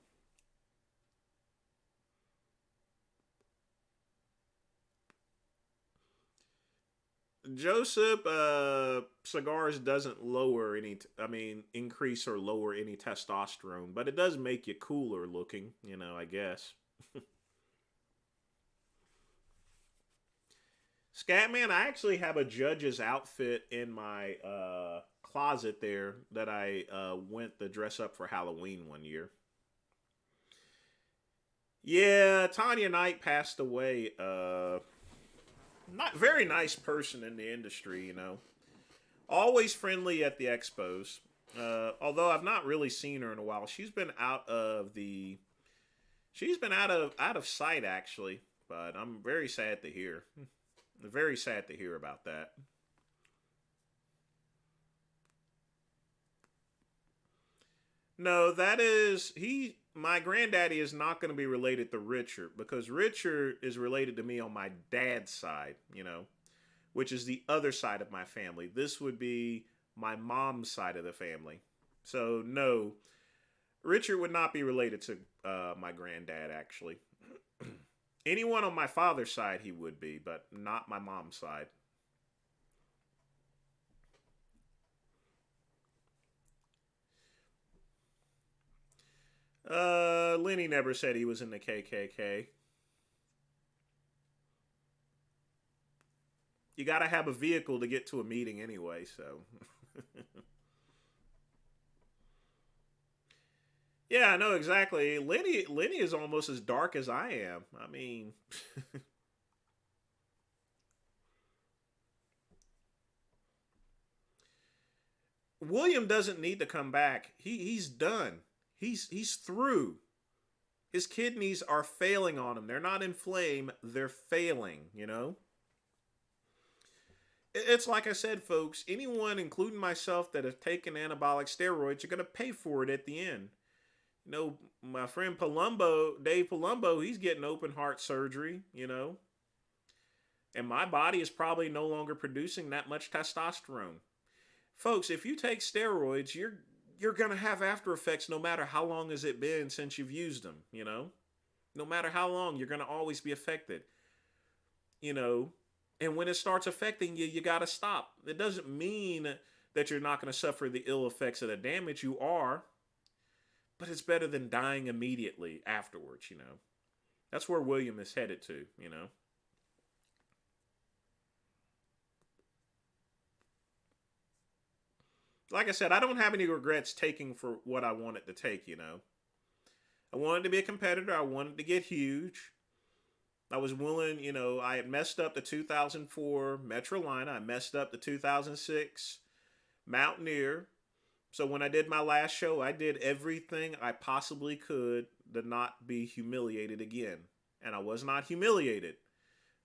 Joseph, cigars doesn't lower any, increase or lower any testosterone, but it does make you cooler looking, I guess. Scatman, I actually have a judge's outfit in my closet there that I went to dress up for Halloween one year. Yeah, Tanya Knight passed away. Not very nice person in the industry, Always friendly at the expos. Although I've not really seen her in a while. She's been out of sight actually, but I'm very sad to hear. Very sad to hear about that. No, my granddaddy is not going to be related to Richard because Richard is related to me on my dad's side, which is the other side of my family. This would be my mom's side of the family. So, no, Richard would not be related to my granddad, actually. Anyone on my father's side, he would be, but not my mom's side. Lenny never said he was in the KKK. You gotta have a vehicle to get to a meeting anyway, so. Yeah, I know exactly. Lenny is almost as dark as I am. I mean, William doesn't need to come back. He's done. He's through. His kidneys are failing on him. They're not inflamed, they're failing. It's like I said, folks, anyone, including myself, that have taken anabolic steroids are going to pay for it at the end. My friend Dave Palumbo, he's getting open heart surgery, and my body is probably no longer producing that much testosterone. Folks, if you take steroids, you're going to have after effects no matter how long has it been since you've used them, No matter how long, you're going to always be affected, And when it starts affecting you, you got to stop. It doesn't mean that you're not going to suffer the ill effects of the damage. You are. But it's better than dying immediately afterwards, That's where William is headed to, Like I said, I don't have any regrets taking for what I wanted to take, I wanted to be a competitor. I wanted to get huge. I was willing, I had messed up the 2004 Metrolina. I messed up the 2006 Mountaineer. So when I did my last show, I did everything I possibly could to not be humiliated again. And I was not humiliated.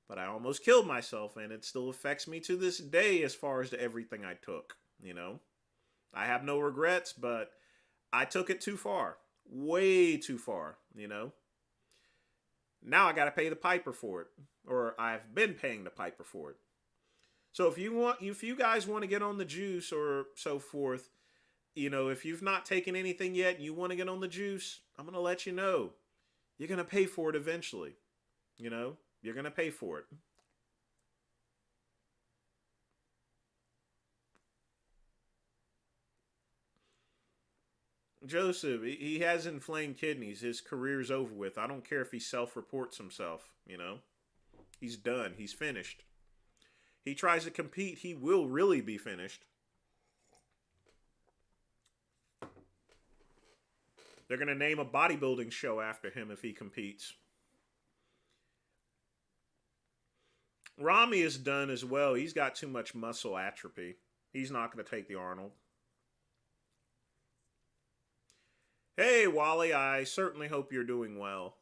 But I almost killed myself, and it still affects me to this day as far as to everything I took, I have no regrets, but I took it too far. Way too far, Now I got to pay the piper for it. Or I've been paying the piper for it. So if you guys want to get on the juice or so forth, if you've not taken anything yet and you want to get on the juice, I'm going to let you know. You're going to pay for it eventually. You're going to pay for it. Joseph, he has inflamed kidneys. His career's over with. I don't care if he self-reports himself, He's done. He's finished. he tries to compete, he will really be finished. They're going to name a bodybuilding show after him if he competes. Rami is done as well. He's got too much muscle atrophy. He's not going to take the Arnold. Hey, Wally, I certainly hope you're doing well.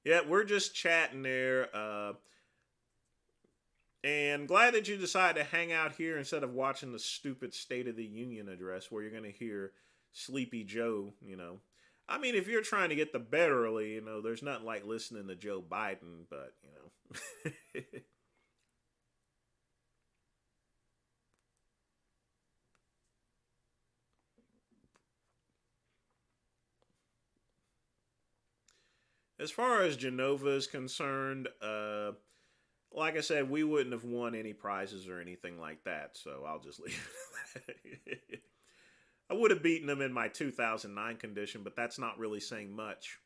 Yeah, we're just chatting there. And glad that you decided to hang out here instead of watching the stupid State of the Union address where you're going to hear Sleepy Joe, you know. I mean, if you're trying to get to bed early, you know, there's nothing like listening to Joe Biden, but, you know. As far as Genova is concerned, like I said, we wouldn't have won any prizes or anything like that, so I'll just leave it. I would have beaten them in my 2009 condition, but that's not really saying much.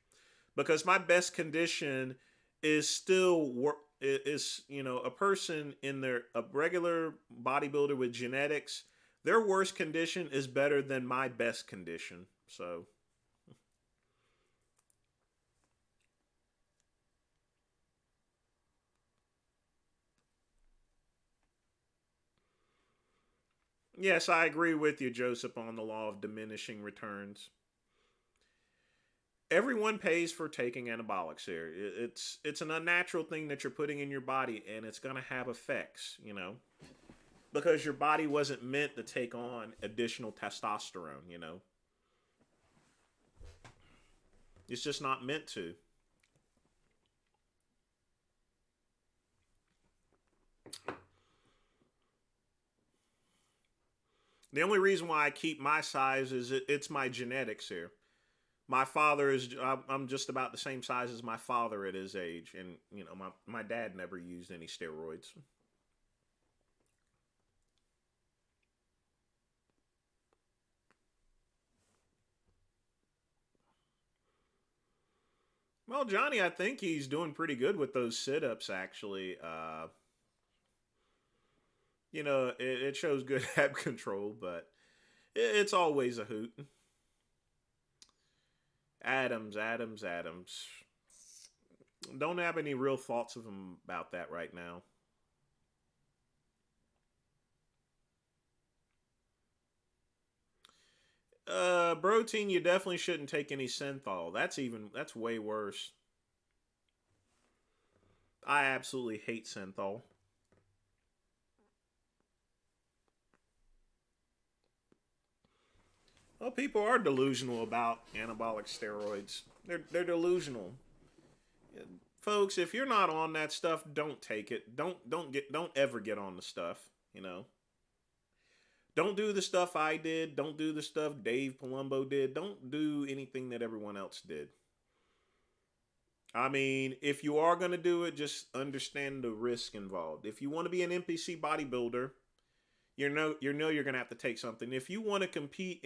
Because my best condition is still, you know, a person in a regular bodybuilder with genetics, their worst condition is better than my best condition, so... Yes, I agree with you, Joseph, on the law of diminishing returns. Everyone pays for taking anabolics here. It's an unnatural thing that you're putting in your body, and it's going to have effects, you know, because your body wasn't meant to take on additional testosterone, you know. It's just not meant to. The only reason why I keep my size is it's my genetics here. My father is, I'm just about the same size as my father at his age. And, you know, my dad never used any steroids. Well, Johnny, I think he's doing pretty good with those sit-ups, actually. You know, it shows good ab control, but it's always a hoot. Adams. Don't have any real thoughts of him about that right now. Protein, you definitely shouldn't take any synthol. That's way worse. I absolutely hate synthol. Well, people are delusional about anabolic steroids. They're delusional. Folks, if you're not on that stuff, don't take it. Don't ever get on the stuff, you know. Don't do the stuff I did. Don't do the stuff Dave Palumbo did. Don't do anything that everyone else did. I mean, if you are going to do it, just understand the risk involved. If you want to be an NPC bodybuilder, you're going to have to take something. If you want to compete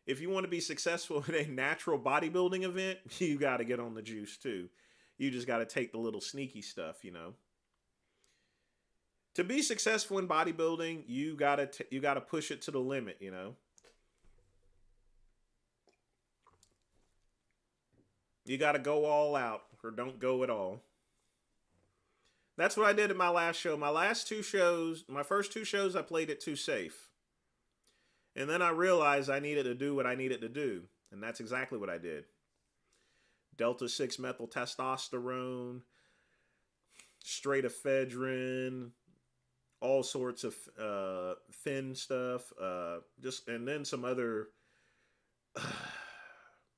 if you want to be successful in a natural bodybuilding event, you got to get on the juice too. You just got to take the little sneaky stuff, you know. To be successful in bodybuilding, you got to push it to the limit, you know. You got to go all out or don't go at all. That's what I did at my last show. My first two shows, I played it too safe. And then I realized I needed to do what I needed to do. And that's exactly what I did. Delta 6 methyl testosterone, straight ephedrine, all sorts of thin stuff, and then some other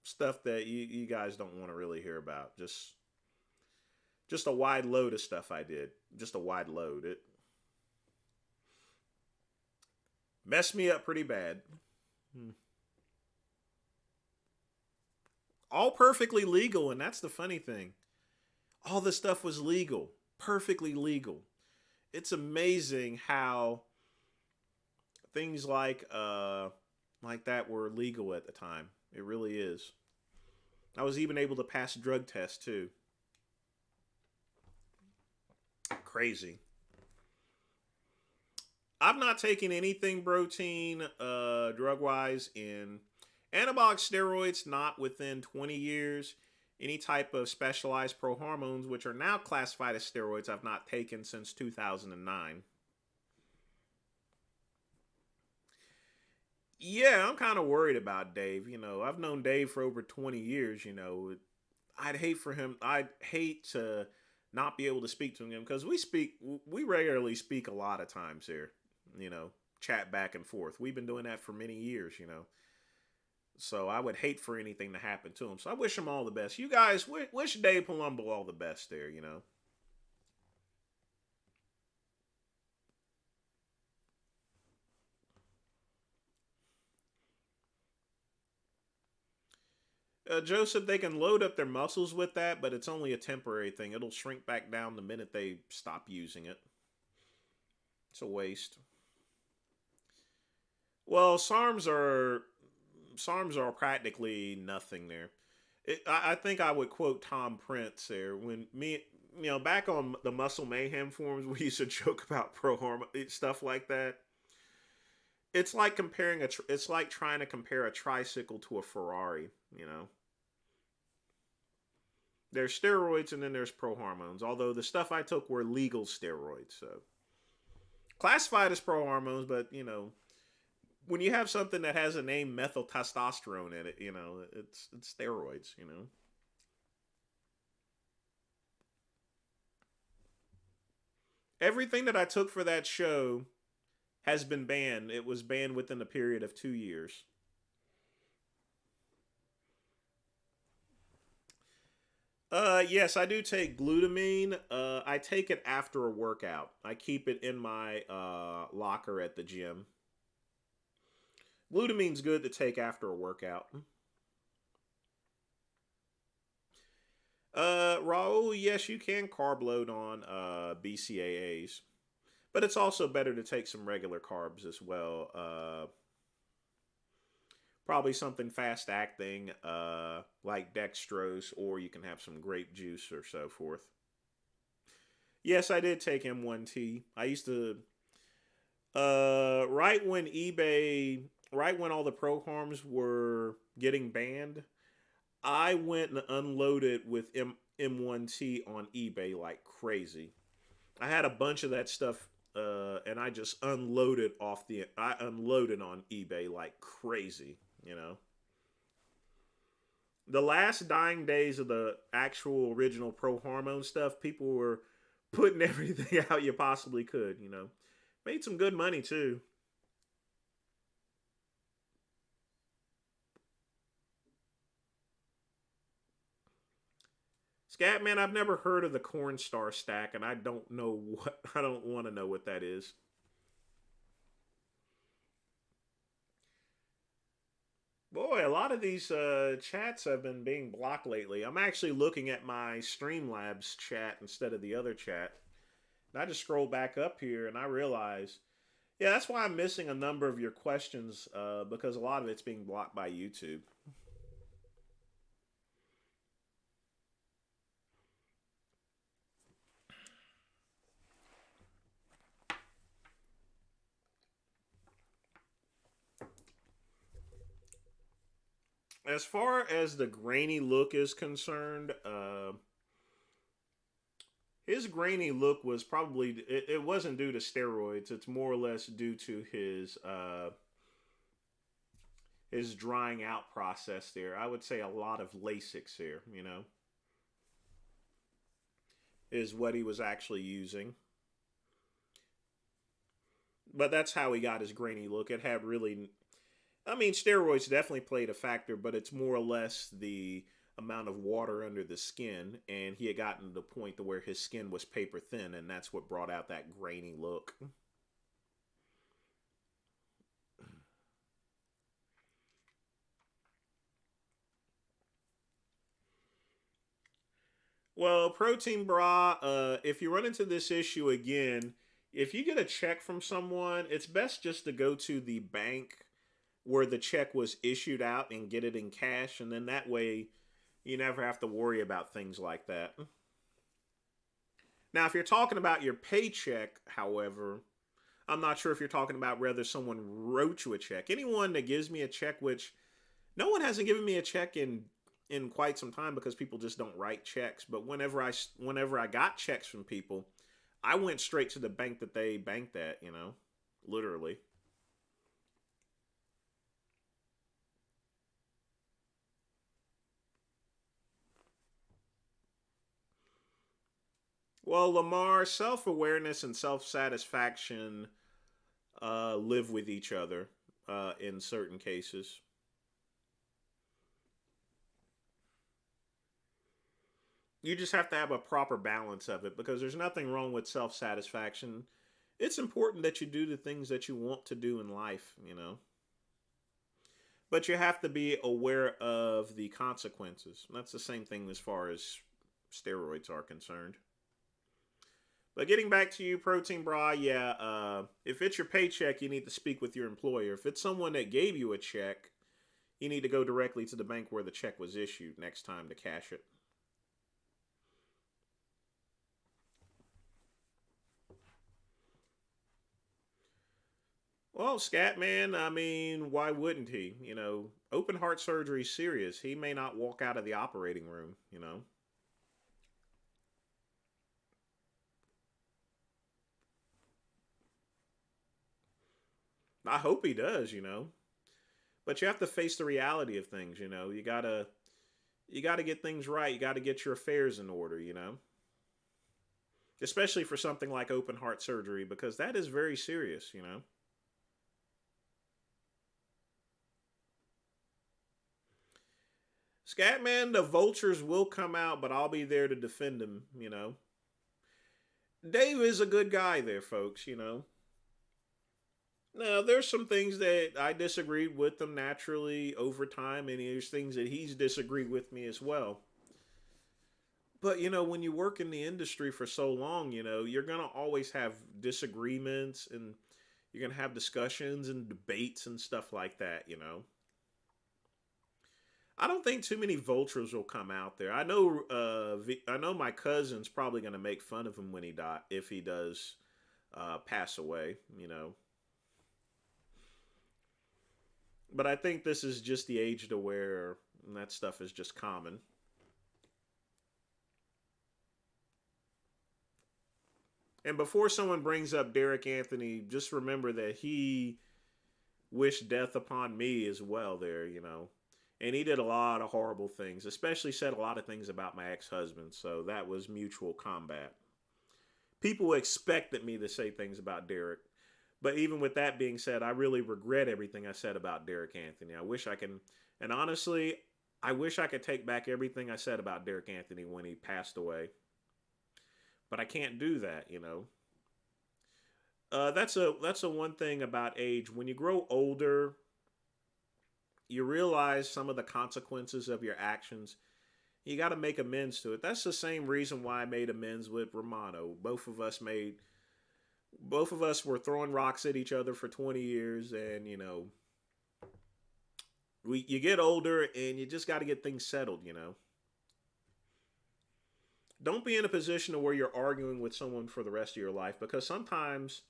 stuff that you guys don't want to really hear about. Just a wide load of stuff I did. Just a wide load. It messed me up pretty bad. All perfectly legal, and that's the funny thing. All this stuff was legal. Perfectly legal. It's amazing how things like that were legal at the time. It really is. I was even able to pass drug tests too. crazy. I've not taken anything protein, drug wise, in anabolic steroids, not within 20 years. Any type of specialized prohormones, which are now classified as steroids, I've not taken since 2009. Yeah, I'm kind of worried about Dave. You know, I've known Dave for over 20 years. You know, I'd hate for him. I'd hate to not be able to speak to him because we regularly speak a lot of times here. You know, chat back and forth. We've been doing that for many years. You know, so I would hate for anything to happen to him. So I wish him all the best. You guys wish Dave Palumbo all the best there. You know. Joseph, they can load up their muscles with that, but it's only a temporary thing. It'll shrink back down the minute they stop using it. It's a waste. Well, SARMs are practically nothing there. I think I would quote Tom Prince there when back on the Muscle Mayhem forums, we used to joke about pro hormone stuff like that. It's like it's like trying to compare a tricycle to a Ferrari. You know, there's steroids and then there's pro hormones. Although the stuff I took were legal steroids, so classified as pro hormones, but when you have something that has a name methyl testosterone in it, it's steroids, Everything that I took for that show has been banned. It was banned within a period of 2 years. Yes, I do take glutamine. I take it after a workout. I keep it in my locker at the gym. Glutamine's good to take after a workout. Raul, yes, you can carb load on BCAAs, but it's also better to take some regular carbs as well. Probably something fast acting, like dextrose, or you can have some grape juice or so forth. Yes, I did take M1T. I used to, right when all the pro harms were getting banned, I went and unloaded with M1T on eBay like crazy. I had a bunch of that stuff, and I just I unloaded on eBay like crazy. The last dying days of the actual original pro hormone stuff, people were putting everything out you possibly could. Made some good money too. Scatman, I've never heard of the Cornstar stack, and I don't want to know what that is. Boy, a lot of these chats have been being blocked lately. I'm actually looking at my Streamlabs chat instead of the other chat. And I just scroll back up here and I realize, yeah, that's why I'm missing a number of your questions, because a lot of it's being blocked by YouTube. As far as the grainy look is concerned, his grainy look was probably it wasn't due to steroids. It's more or less due to his drying out process there. I would say a lot of Lasix here, is what he was actually using. But that's how he got his grainy look. It had really, I mean, steroids definitely played a factor, but it's more or less the amount of water under the skin, and he had gotten to the point to where his skin was paper thin, and that's what brought out that grainy look. Well, Protein Bra, if you run into this issue again, if you get a check from someone, it's best just to go to the bank where the check was issued out and get it in cash, and then that way you never have to worry about things like that. Now, if you're talking about your paycheck, however, I'm not sure if you're talking about whether someone wrote you a check. Anyone that gives me a check, which no one hasn't given me a check in quite some time because people just don't write checks. But whenever I got checks from people, I went straight to the bank that they banked at. Literally. Well, Lamar, self awareness and self satisfaction live with each other in certain cases. You just have to have a proper balance of it because there's nothing wrong with self satisfaction. It's important that you do the things that you want to do in life. But you have to be aware of the consequences. That's the same thing as far as steroids are concerned. But getting back to you, Protein Bra, yeah, if it's your paycheck, you need to speak with your employer. If it's someone that gave you a check, you need to go directly to the bank where the check was issued next time to cash it. Well, Scatman, I mean, why wouldn't he? Open heart surgery is serious. He may not walk out of the operating room. I hope he does. But you have to face the reality of things. You gotta get things right. You gotta get your affairs in order. Especially for something like open heart surgery, because that is very serious. Scatman, the vultures will come out, but I'll be there to defend him. Dave is a good guy there, folks. Now, there's some things that I disagreed with him naturally over time, and there's things that he's disagreed with me as well. But when you work in the industry for so long, you're going to always have disagreements and you're going to have discussions and debates and stuff like that. I don't think too many vultures will come out there. I know my cousin's probably going to make fun of him when if he does pass away. But I think this is just the age to where that stuff is just common. And before someone brings up Derek Anthony, just remember that he wished death upon me as well there. And he did a lot of horrible things, especially said a lot of things about my ex-husband. So that was mutual combat. People expected me to say things about Derek. But even with that being said, I really regret everything I said about Derek Anthony. I wish I can, and honestly, I wish I could take back everything I said about Derek Anthony when he passed away. But I can't do that. That's a one thing about age. When you grow older, you realize some of the consequences of your actions. You got to make amends to it. That's the same reason why I made amends with Romano. Both of us were throwing rocks at each other for 20 years, and you get older and you just got to get things settled. Don't be in a position where you're arguing with someone for the rest of your life, because sometimes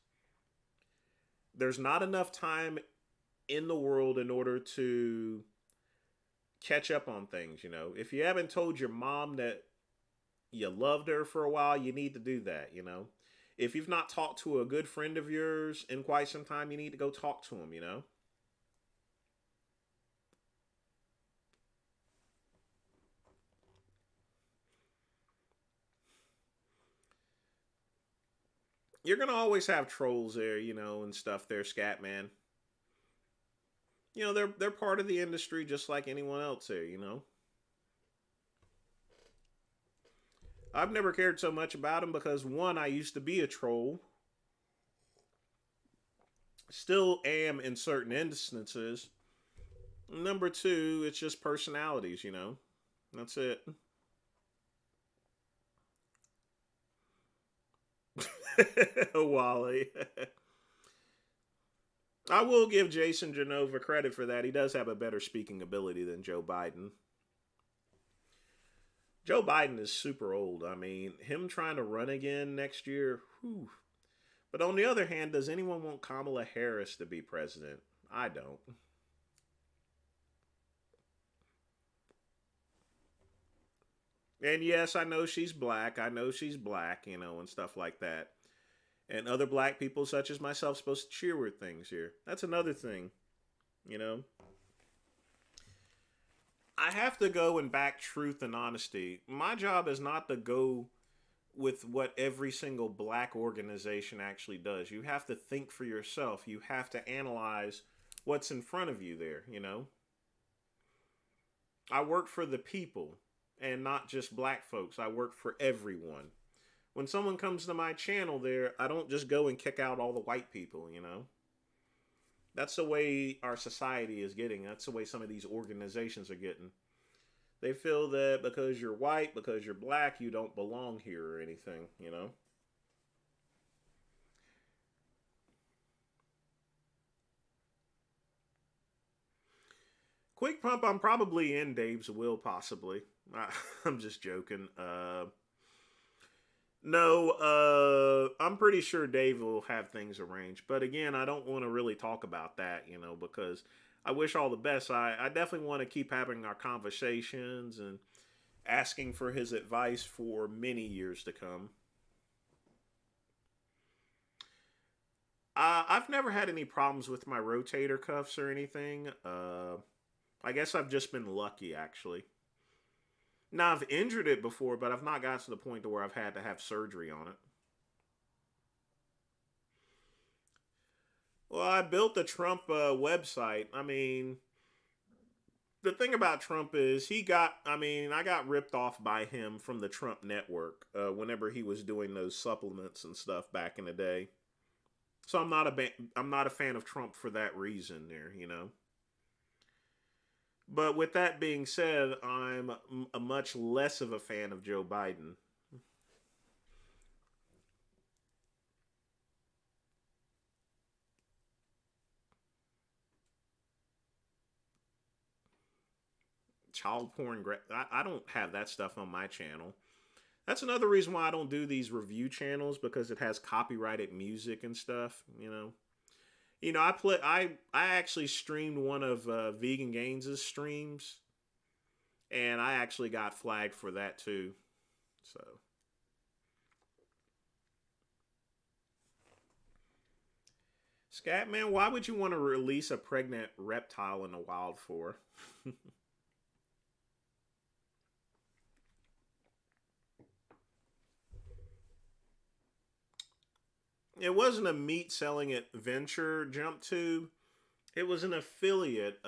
there's not enough time in the world in order to catch up on things. If you haven't told your mom that you loved her for a while, you need to do that. If you've not talked to a good friend of yours in quite some time, you need to go talk to him. You're going to always have trolls there, and stuff there, Scatman. They're part of the industry just like anyone else there. I've never cared so much about them because, one, I used to be a troll. Still am in certain instances. Number two, it's just personalities. That's it. Wally. I will give Jason Genova credit for that. He does have a better speaking ability than Joe Biden. Joe Biden is super old. I mean, him trying to run again next year, whew. But on the other hand, does anyone want Kamala Harris to be president? I don't. And yes, I know she's black. I know she's black, and stuff like that. And other black people, such as myself, supposed to cheer with things here. That's another thing, you know. I have to go and back truth and honesty. My job is not to go with what every single black organization actually does. You have to think for yourself. You have to analyze what's in front of you there. I work for the people and not just black folks. I work for everyone. When someone comes to my channel there, I don't just go and kick out all the white people. That's the way our society is getting. That's the way some of these organizations are getting. They feel that because you're white, because you're black, you don't belong here or anything. Quick pump, I'm probably in Dave's will, possibly. I'm just joking. No, I'm pretty sure Dave will have things arranged. But again, I don't want to really talk about that, because I wish all the best. I definitely want to keep having our conversations and asking for his advice for many years to come. I've never had any problems with my rotator cuffs or anything. I guess I've just been lucky, actually. Now, I've injured it before, but I've not gotten to the point to where I've had to have surgery on it. Well, I built the Trump website. I mean, the thing about Trump is I got ripped off by him from the Trump network whenever he was doing those supplements and stuff back in the day. So I'm not a fan of Trump for that reason. But with that being said, I'm a much less of a fan of Joe Biden. Child porn, I don't have that stuff on my channel. That's another reason why I don't do these review channels, because it has copyrighted music and stuff. I actually streamed one of Vegan Gaines' streams, and I actually got flagged for that too. So Scatman, why would you want to release a pregnant reptile in the wild for? It wasn't a meat selling it venture jump to. It was an affiliate.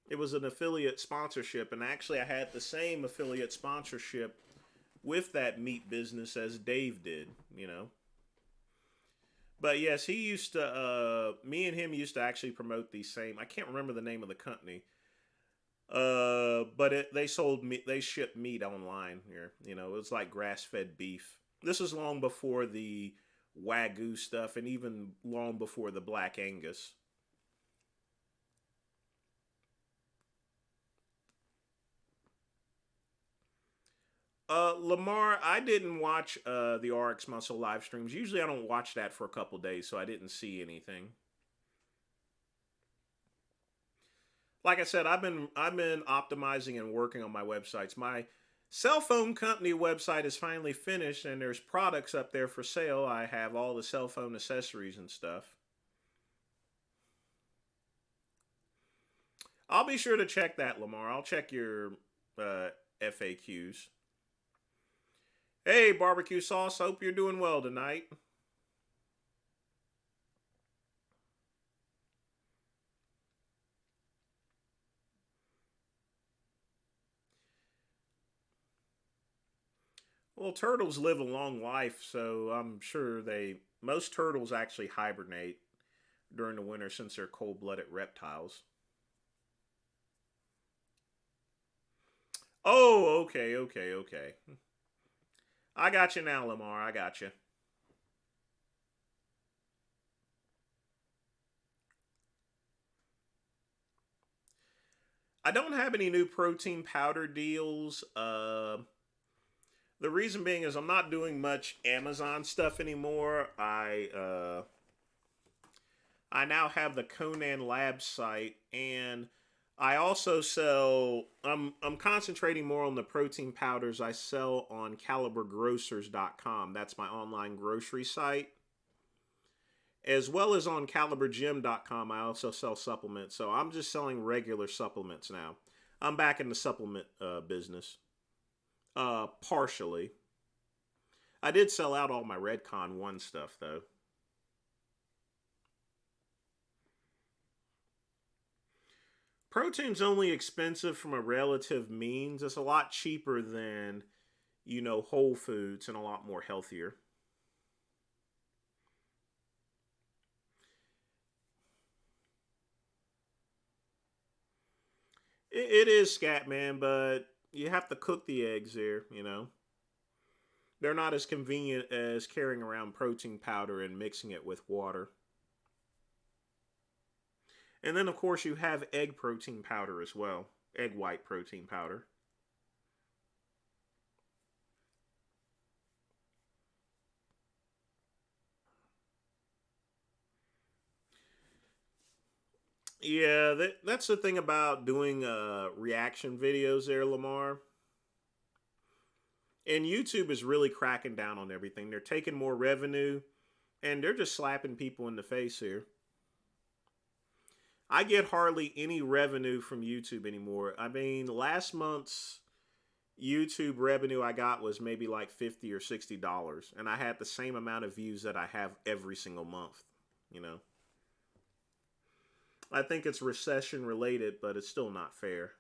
It was an affiliate sponsorship, and actually, I had the same affiliate sponsorship with that meat business as Dave did. But yes, he used to. Me and him used to actually promote the same. I can't remember the name of the company. But they sold meat. They shipped meat online here. It was like grass fed beef. This is long before the Wagyu stuff, and even long before the Black Angus. Lamar, I didn't watch the RX Muscle live streams. Usually, I don't watch that for a couple days, so I didn't see anything. Like I said, I've been optimizing and working on my websites. My cell phone company website is finally finished, and there's products up there for sale. I have all the cell phone accessories and stuff. I'll be sure to check that, Lamar. I'll check your FAQs. Hey, barbecue sauce. Hope you're doing well tonight. Well, turtles live a long life, so I'm sure most turtles actually hibernate during the winter since they're cold-blooded reptiles. Oh, okay, okay, okay. I got you now, Lamar. I got you. I don't have any new protein powder deals. The reason being is I'm not doing much Amazon stuff anymore. I now have the Conan Lab site, and I also sell. I'm concentrating more on the protein powders I sell on CaliberGrocers.com. That's my online grocery site, as well as on CaliberGym.com. I also sell supplements, so I'm just selling regular supplements now. I'm back in the supplement business, partially. I did sell out all my Redcon 1 stuff though. Protein's only expensive from a relative means. It's a lot cheaper than, Whole Foods and a lot more healthier. It is scat, man, but you have to cook the eggs there. They're not as convenient as carrying around protein powder and mixing it with water. And then, of course, you have egg protein powder as well. Egg white protein powder. Yeah, that's the thing about doing reaction videos there, Lamar. And YouTube is really cracking down on everything. They're taking more revenue, and they're just slapping people in the face here. I get hardly any revenue from YouTube anymore. I mean, last month's YouTube revenue I got was maybe like $50 or $60, and I had the same amount of views that I have every single month. You know, I think it's recession related, but it's still not fair.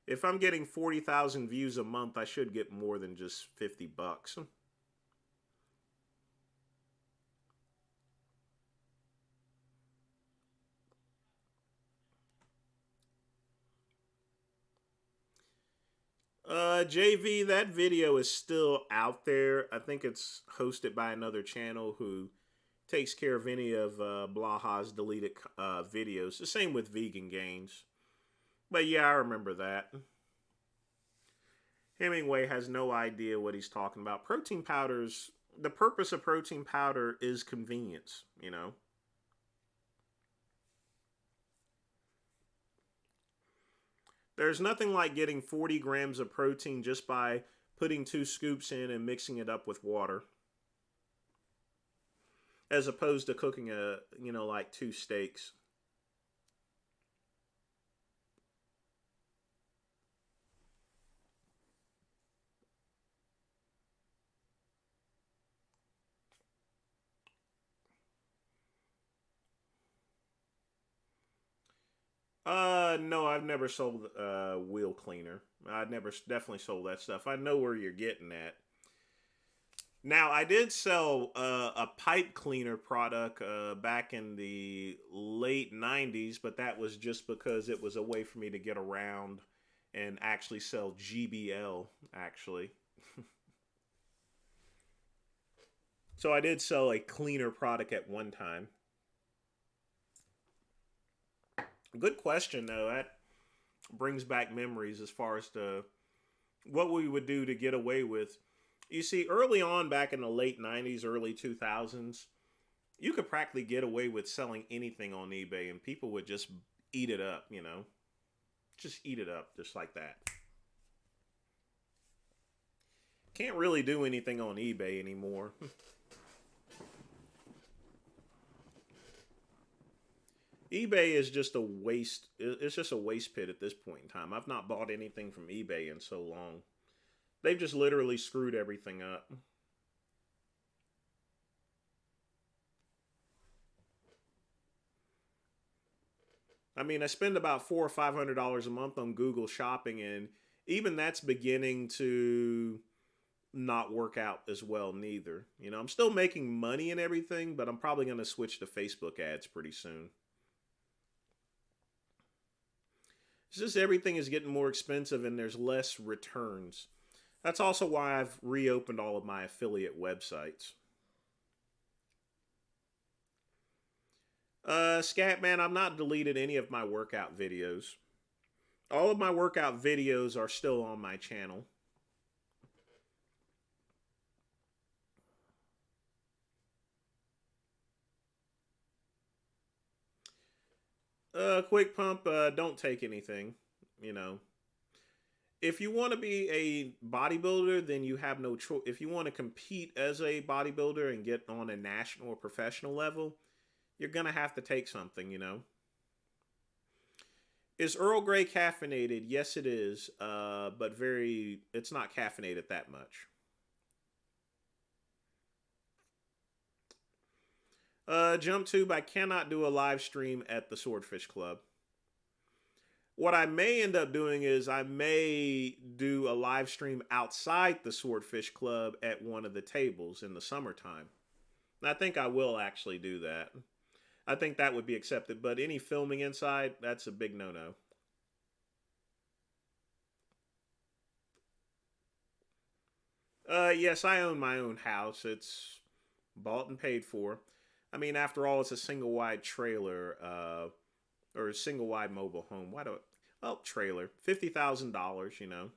If I'm getting 40,000 views a month, I should get more than just $50. JV, that video is still out there. I think it's hosted by another channel who takes care of any of Blaha's deleted videos. The same with Vegan Gains. But yeah, I remember that. Hemingway has no idea what he's talking about. Protein powders, the purpose of protein powder is convenience, you know. There's nothing like getting 40 grams of protein just by putting 2 scoops in and mixing it up with water. As opposed to cooking like 2 steaks. No, I've never sold wheel cleaner. I've never definitely sold that stuff. I know where you're getting at. Now, I did sell a pipe cleaner product back in the late 90s, but that was just because it was a way for me to get around and actually sell GBL, actually. So I did sell a cleaner product at one time. Good question, though. That brings back memories as far as to what we would do to get away with. You see, early on, back in the late 90s, early 2000s, you could practically get away with selling anything on eBay, and people would just eat it up, you know? Just eat it up, just like that. Can't really do anything on eBay anymore. eBay is just a waste. It's just a waste pit at this point in time. I've not bought anything from eBay in so long. They've just literally screwed everything up. I mean, I spend about $400 or $500 a month on Google Shopping, and even that's beginning to not work out as well neither. You know, I'm still making money and everything, but I'm probably going to switch to Facebook ads pretty soon. It's just everything is getting more expensive and there's less returns. That's also why I've reopened all of my affiliate websites. Scatman, I'm not deleted any of my workout videos. All of my workout videos are still on my channel. Quick pump, don't take anything. You know, if you want to be a bodybuilder, then you have no choice. If you want to compete as a bodybuilder and get on a national or professional level, you're gonna have to take something. You know. Is Earl Grey caffeinated? Yes, it is. But it's not caffeinated that much. Jump tube. I cannot do a live stream at the Swordfish Club. What I may end up doing is I may do a live stream outside the Swordfish Club at one of the tables in the summertime. And I think I will actually do that. I think that would be accepted, but any filming inside, that's a big no-no. Yes, I own my own house. It's bought and paid for. I mean, after all, it's a single wide trailer, or a single wide mobile home. Why do it? Well, trailer, $50,000. You know,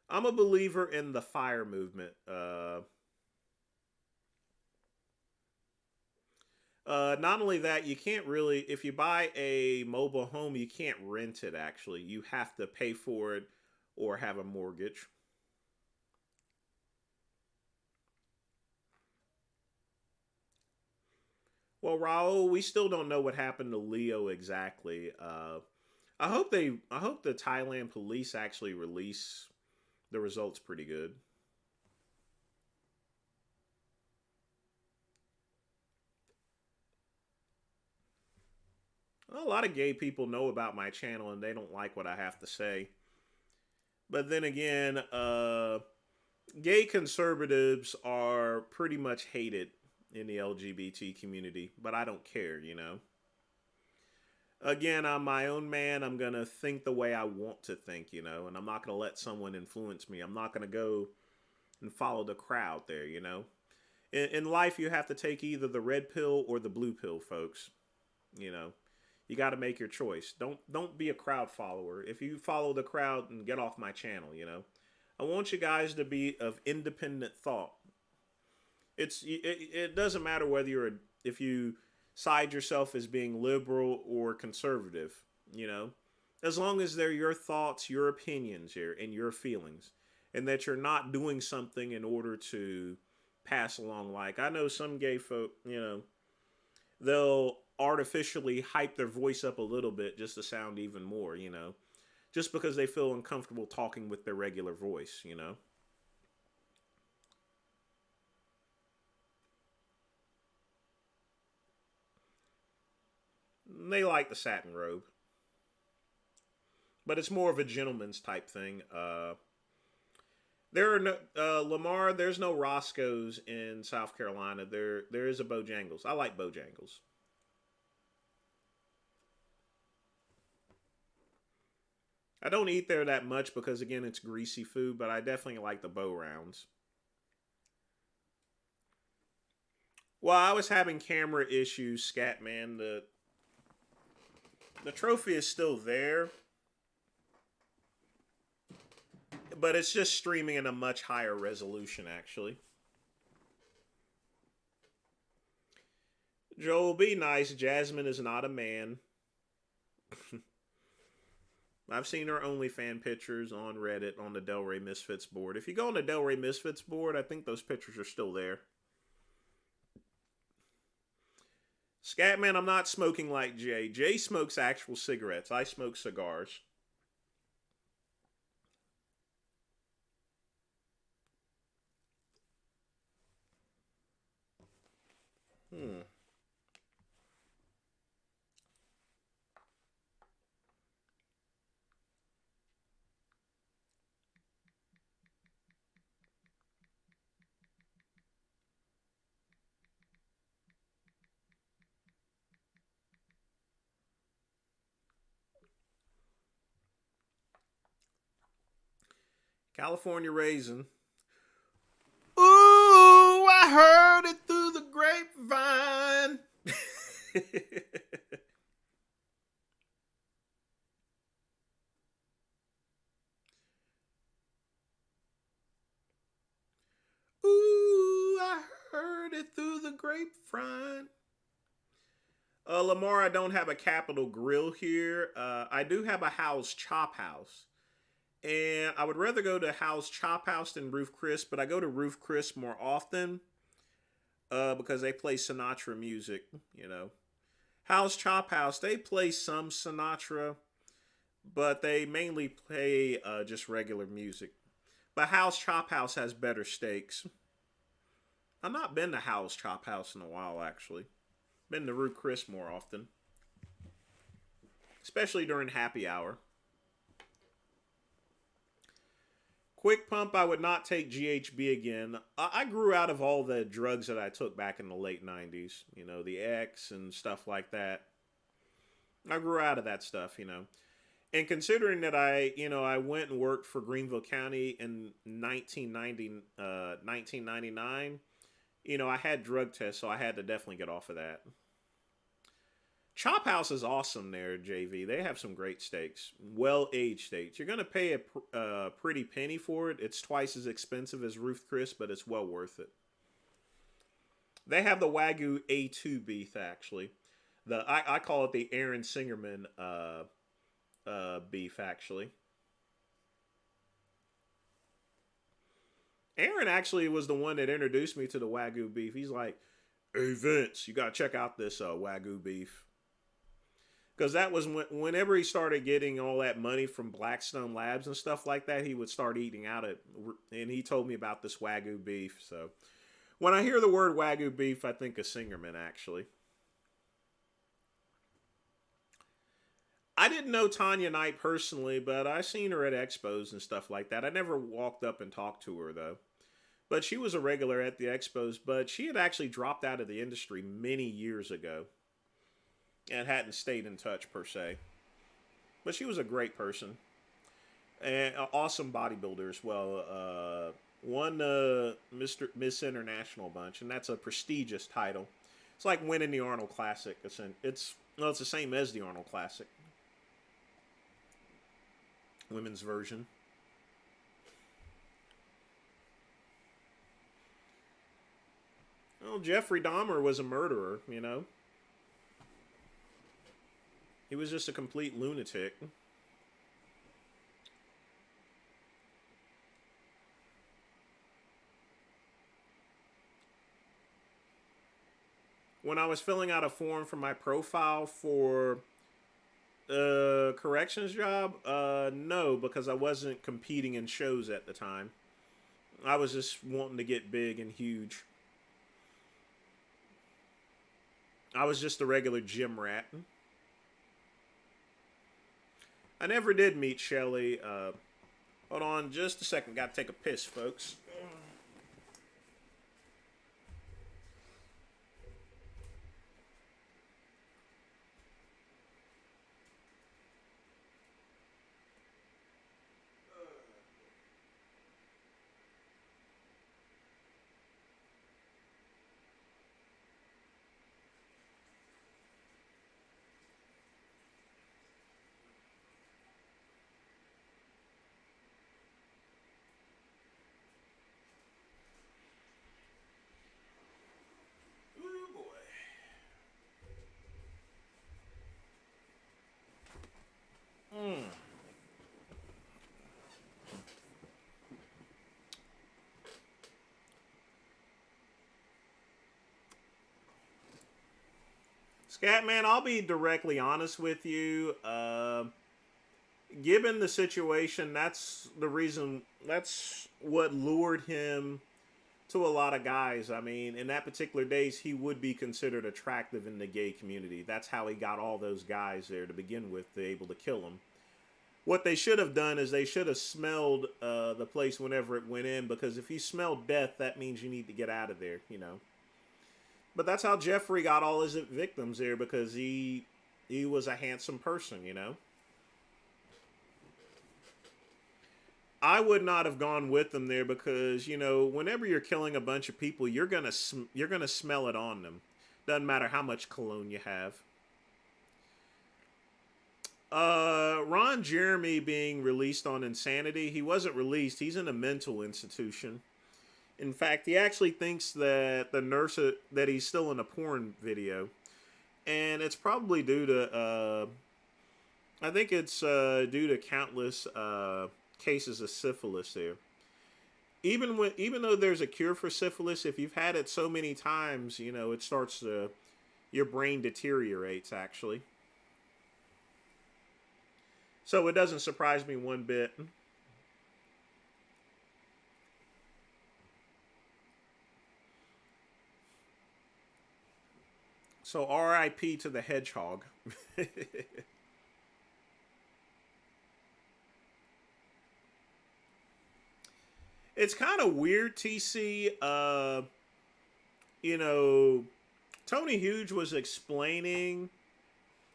I'm a believer in the fire movement. Not only that, you can't really, if you buy a mobile home, you can't rent it. Actually, you have to pay for it or have a mortgage. Well, Raul, we still don't know what happened to Leo exactly. I hope the Thailand police actually release the results pretty good. A lot of gay people know about my channel and they don't like what I have to say. But then again, gay conservatives are pretty much hated in the LGBT community, but I don't care, you know. Again, I'm my own man. I'm going to think the way I want to think, you know, and I'm not going to let someone influence me. I'm not going to go and follow the crowd there, you know. In life, you have to take either the red pill or the blue pill, folks. You know, you got to make your choice. Don't be a crowd follower. If you follow the crowd, and get off my channel, you know. I want you guys to be of independent thought. It doesn't matter whether if you side yourself as being liberal or conservative, you know, as long as they're your thoughts, your opinions here, and your feelings, and that you're not doing something in order to pass along. Like, I know some gay folk, you know, they'll artificially hype their voice up a little bit just to sound even more, you know, just because they feel uncomfortable talking with their regular voice, you know. They like the satin robe, but it's more of a gentleman's type thing. There are no Lamar. There's no Roscoe's in South Carolina. There is a Bojangles. I like Bojangles. I don't eat there that much because again it's greasy food, but I definitely like the bow rounds. Well, I was having camera issues, Scatman. The trophy is still there, but it's just streaming in a much higher resolution, actually. Joel, be nice. Jasmine is not a man. I've seen her OnlyFan pictures on Reddit on the Delray Misfits board. If you go on the Delray Misfits board, I think those pictures are still there. Scatman, I'm not smoking like Jay. Jay smokes actual cigarettes. I smoke cigars. Hmm. California raisin. Ooh, I heard it through the grapevine. Ooh, I heard it through the grapevine. Lamar, I don't have a Capital Grill here. I do have a House Chop House. And I would rather go to House Chop House than Roof Chris, but I go to Roof Chris more often because they play Sinatra music, you know. House Chop House, they play some Sinatra, but they mainly play just regular music. But House Chop House has better steaks. I've not been to House Chop House in a while, actually. Been to Roof Chris more often, especially during happy hour. Quick pump, I would not take GHB again. I grew out of all the drugs that I took back in the late 90s. You know, the X and stuff like that. I grew out of that stuff, you know. And considering that I went and worked for Greenville County in 1999, I had drug tests, so I had to definitely get off of that. Chop House is awesome there, JV. They have some great steaks, well-aged steaks. You're going to pay a pretty penny for it. It's twice as expensive as Roof Chris, but it's well worth it. They have the Wagyu A2 beef, actually. I call it the Aaron Singerman beef, actually. Aaron actually was the one that introduced me to the Wagyu beef. He's like, "Hey Vince, you got to check out this Wagyu beef." Because that was whenever he started getting all that money from Blackstone Labs and stuff like that, he would start eating out it. And he told me about this Wagyu beef. So when I hear the word Wagyu beef, I think of Singerman, actually. I didn't know Tanya Knight personally, but I seen her at expos and stuff like that. I never walked up and talked to her, though. But she was a regular at the expos, but she had actually dropped out of the industry many years ago and hadn't stayed in touch per se. But she was a great person and an awesome bodybuilder as well. Won Miss International bunch, and that's a prestigious title. It's like winning the Arnold Classic. It's the same as the Arnold Classic, women's version. Well, Jeffrey Dahmer was a murderer, you know. He was just a complete lunatic. When I was filling out a form for my profile for a corrections job, no, because I wasn't competing in shows at the time. I was just wanting to get big and huge. I was just a regular gym rat. I never did meet Shelly. Hold on just a second. Got to take a piss, folks. Scatman, I'll be directly honest with you. Given the situation, that's the reason. That's what lured him to a lot of guys. I mean, in that particular days, he would be considered attractive in the gay community. That's how he got all those guys there to begin with, to able to kill him. What they should have done is they should have smelled the place whenever it went in, because if you smell death, that means you need to get out of there, you know. But that's how Jeffrey got all his victims there, because he was a handsome person, you know. I would not have gone with them there because, you know, whenever you're killing a bunch of people, you're gonna smell it on them. Doesn't matter how much cologne you have. Ron Jeremy being released on insanity. He wasn't released. He's in a mental institution. In fact, he actually thinks that the nurse that he's still in a porn video, and it's probably due to. I think it's due to countless cases of syphilis there. Even though there's a cure for syphilis, if you've had it so many times, you know, it starts to, your brain deteriorates actually. So it doesn't surprise me one bit. So RIP to the hedgehog. It's kind of weird, TC. You know, Tony Hughes was explaining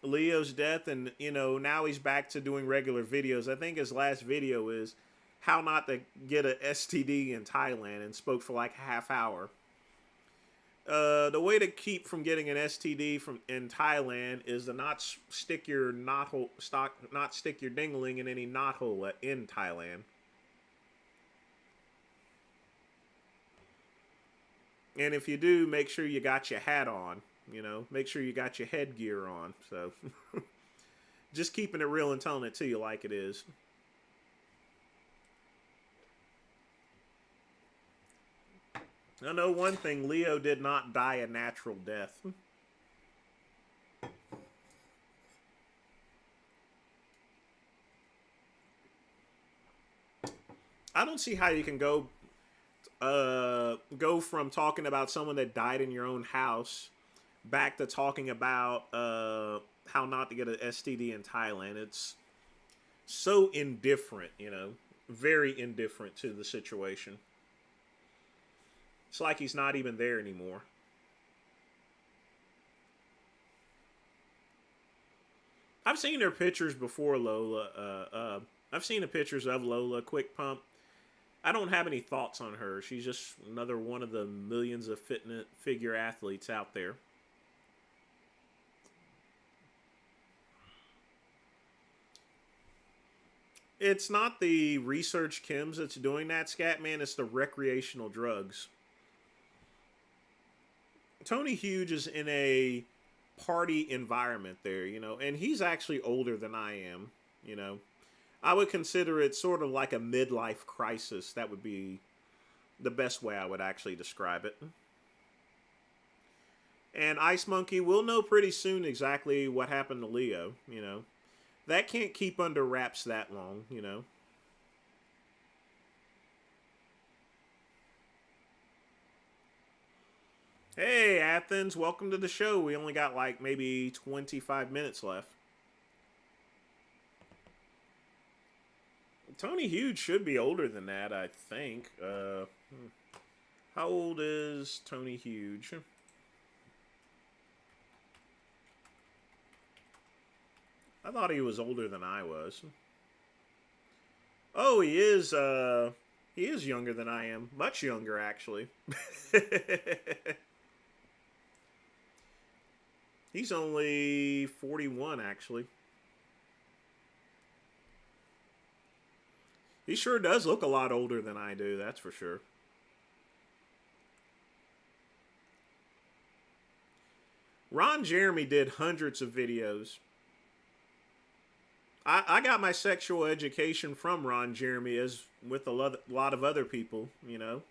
Leo's death, and you know, now he's back to doing regular videos. I think his last video is how not to get an STD in Thailand, and spoke for like a half hour. The way to keep from getting an STD in Thailand is to not stick your not stick your dingling in any knot hole in Thailand. And if you do, make sure you got your hat on. You know, make sure you got your headgear on. So, just keeping it real and telling it to you like it is. I know one thing, Leo did not die a natural death. I don't see how you can go from talking about someone that died in your own house back to talking about how not to get an STD in Thailand. It's so indifferent, you know, very indifferent to the situation. It's like he's not even there anymore. I've seen her pictures before, Lola. I've seen the pictures of Lola Quick Pump. I don't have any thoughts on her. She's just another one of the millions of fitness figure athletes out there. It's not the research chems that's doing that, Scatman. It's the recreational drugs. Tony Hughes is in a party environment there, you know, and he's actually older than I am, you know. I would consider it sort of like a midlife crisis. That would be the best way I would actually describe it. And Ice Monkey, we'll know pretty soon exactly what happened to Leo, you know. That can't keep under wraps that long, you know. Hey, Athens, welcome to the show. We only got like maybe 25 minutes left. Tony Hughes should be older than that, I think. How old is Tony Hughes? I thought he was older than I was. Oh, he is younger than I am. Much younger, actually. He's only 41, actually. He sure does look a lot older than I do, that's for sure. Ron Jeremy did hundreds of videos. I got my sexual education from Ron Jeremy, as with a lot of other people, you know.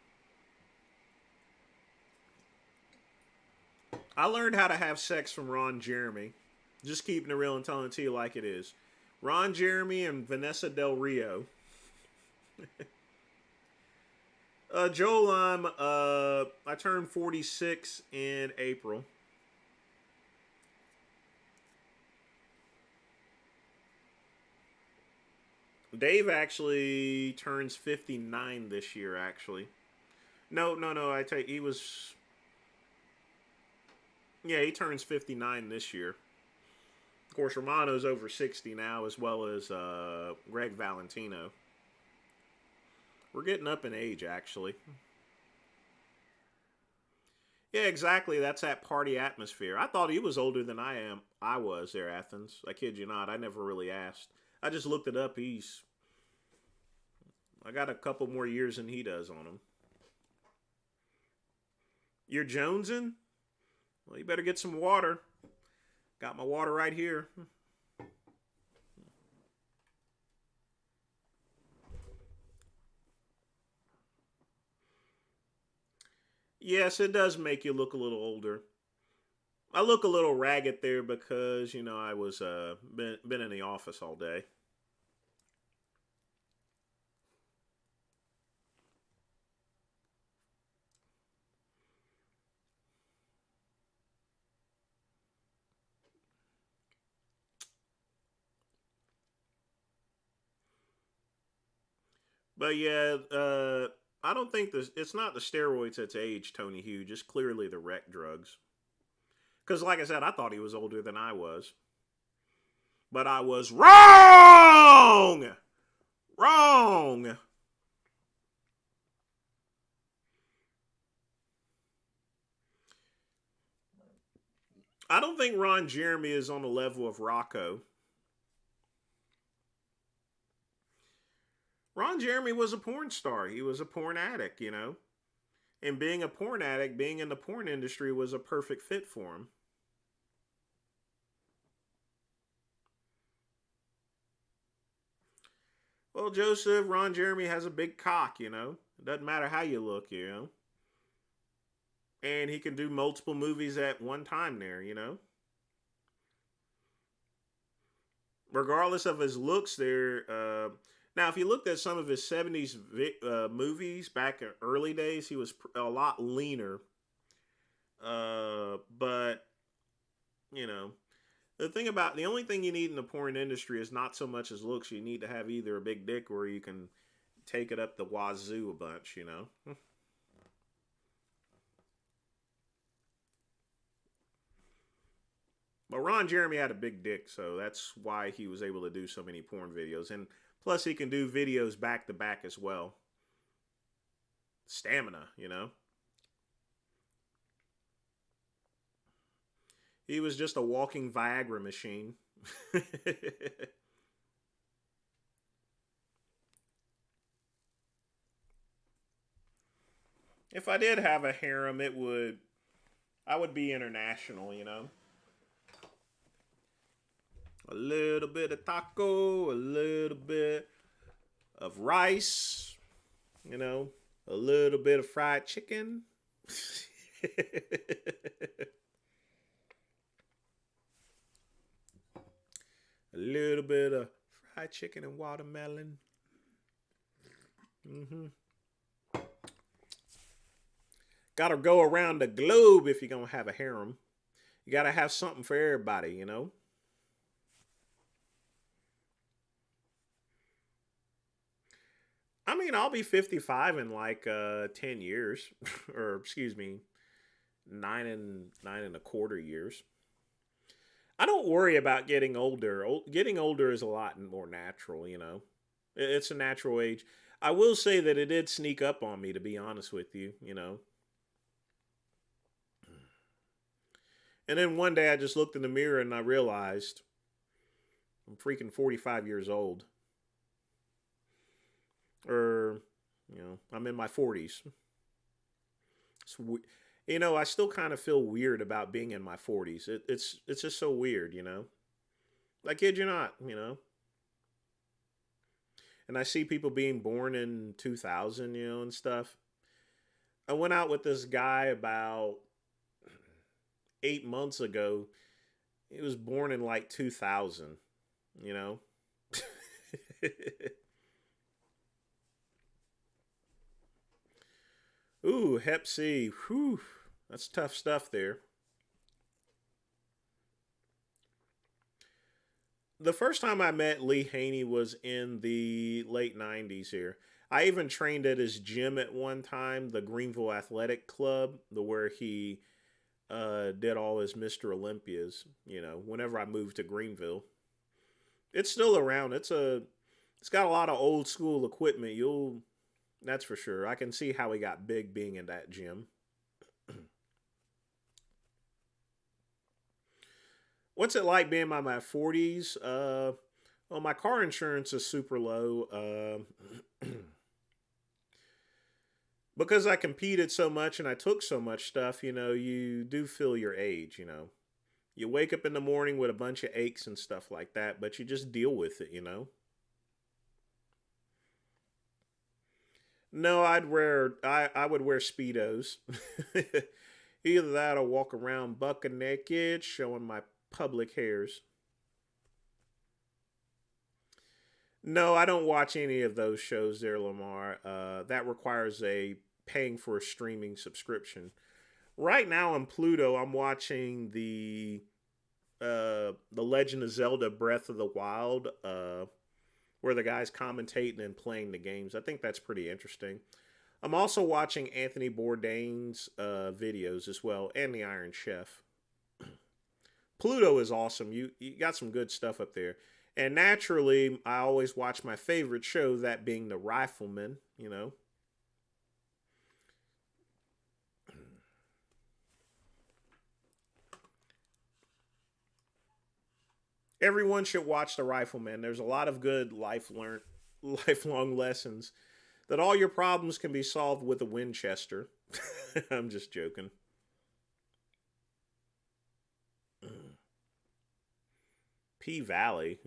I learned how to have sex from Ron Jeremy. Just keeping it real and telling it to you like it is. Ron Jeremy and Vanessa Del Rio. Joel, I turned 46 in April. Dave actually turns 59 this year, actually. No, he was... Yeah, he turns 59 this year. Of course, Romano's over 60 now, as well as Greg Valentino. We're getting up in age, actually. Yeah, exactly. That's that party atmosphere. I thought he was older than I was there, Athens. I kid you not. I never really asked. I just looked it up. I got a couple more years than he does on him. You're jonesing? Well, you better get some water. Got my water right here. Yes, it does make you look a little older. I look a little ragged there because I was been in the office all day. But yeah, I don't think it's not the steroids that's aged Tony Hugh, just clearly the rec drugs. Because like I said, I thought he was older than I was, but I was wrong. Wrong. I don't think Ron Jeremy is on the level of Rocco. Ron Jeremy was a porn star. He was a porn addict. And being a porn addict, being in the porn industry was a perfect fit for him. Well, Joseph, Ron Jeremy has a big cock. It doesn't matter how you look. And he can do multiple movies at one time there. Regardless of his looks there. Now, if you looked at some of his 70s movies back in early days, he was a lot leaner. But, you know, the only thing you need in the porn industry is not so much as looks. You need to have either a big dick or you can take it up the wazoo a bunch. But Ron Jeremy had a big dick, so that's why he was able to do so many porn videos. And plus, he can do videos back to back as well. Stamina. He was just a walking Viagra machine. If I did have a harem, I would be international. A little bit of taco, a little bit of rice, a little bit of fried chicken. A little bit of fried chicken and watermelon. Mm-hmm. Gotta go around the globe if you're gonna have a harem. You gotta have something for everybody. I mean, I'll be 55 in like 10 years, or excuse me, nine and a quarter years. I don't worry about getting older. Getting older is a lot more natural. It's a natural age. I will say that it did sneak up on me, to be honest with you. And then one day I just looked in the mirror and I realized I'm freaking 45 years old. Or, I'm in my 40s. I still kind of feel weird about being in my 40s. It's just so weird. Like, kid you not. And I see people being born in 2000, and stuff. I went out with this guy about 8 months ago. He was born in like 2000, you know? Ooh, Hep C. Whew. That's tough stuff there. The first time I met Lee Haney was in the late 90s here. I even trained at his gym at one time, the Greenville Athletic Club, the where he did all his Mr. Olympias, whenever I moved to Greenville. It's still around. It's got a lot of old school equipment. That's for sure. I can see how he got big being in that gym. What's it like being in my 40s? Well, my car insurance is super low. Because I competed so much and I took so much stuff, you do feel your age. You wake up in the morning with a bunch of aches and stuff like that, but you just deal with it. No, I would wear speedos. Either that or walk around buck naked, showing my public hairs. No, I don't watch any of those shows there, Lamar. That requires a paying for a streaming subscription. Right now on Pluto, I'm watching the Legend of Zelda: Breath of the Wild, where the guy's commentating and playing the games. I think that's pretty interesting. I'm also watching Anthony Bourdain's videos as well, and the Iron Chef. Pluto is awesome. You got some good stuff up there. And naturally, I always watch my favorite show, that being The Rifleman. Everyone should watch The Rifleman. There's a lot of good lifelong lessons that all your problems can be solved with a Winchester. I'm just joking. P Valley.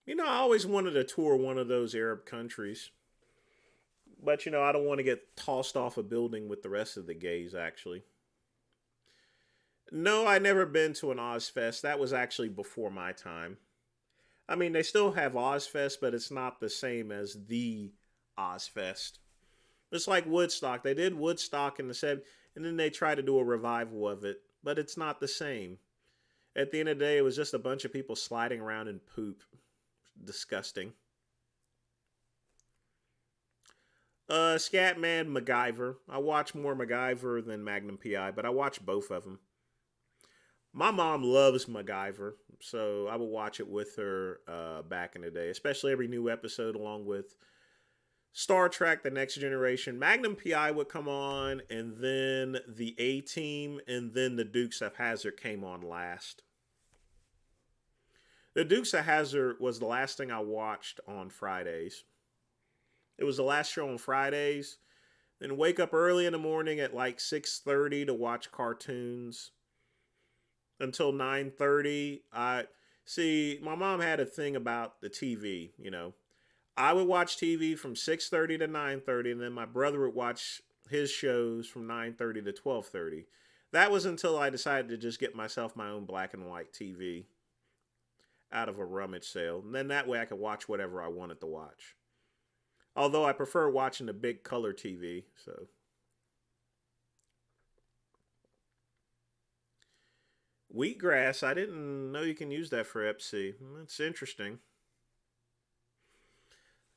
I always wanted to tour one of those Arab countries. But, I don't want to get tossed off a building with the rest of the gays, actually. No, I never been to an Ozfest. That was actually before my time. I mean, they still have Ozfest, but it's not the same as the Ozfest. It's like Woodstock. They did Woodstock in the 70s, and then they tried to do a revival of it, but it's not the same. At the end of the day, it was just a bunch of people sliding around in poop. Disgusting. Scatman, MacGyver. I watch more MacGyver than Magnum PI, but I watch both of them. My mom loves MacGyver, so I would watch it with her back in the day, especially every new episode, along with Star Trek: The Next Generation. Magnum PI would come on, and then the A Team, and then the Dukes of Hazzard came on last. The Dukes of Hazzard was the last thing I watched on Fridays. It was the last show on Fridays. Then wake up early in the morning at like 6:30 to watch cartoons until 9:30. My mom had a thing about the TV. I would watch TV from 6:30 to 9:30, and then my brother would watch his shows from 9:30 to 12:30. That was until I decided to just get myself my own black and white TV out of a rummage sale. And then that way I could watch whatever I wanted to watch. Although I prefer watching the big color TV, so. Wheatgrass, I didn't know you can use that for Hep C. That's interesting.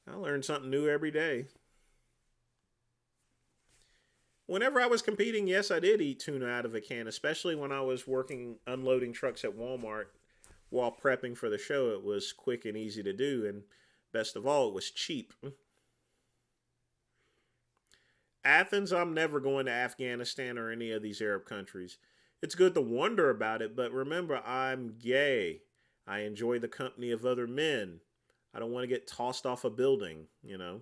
I learn something new every day. Whenever I was competing, yes, I did eat tuna out of a can, especially when I was working unloading trucks at Walmart while prepping for the show. It was quick and easy to do, and best of all, it was cheap. Athens, I'm never going to Afghanistan or any of these Arab countries. It's good to wonder about it, but remember, I'm gay. I enjoy the company of other men. I don't want to get tossed off a building. And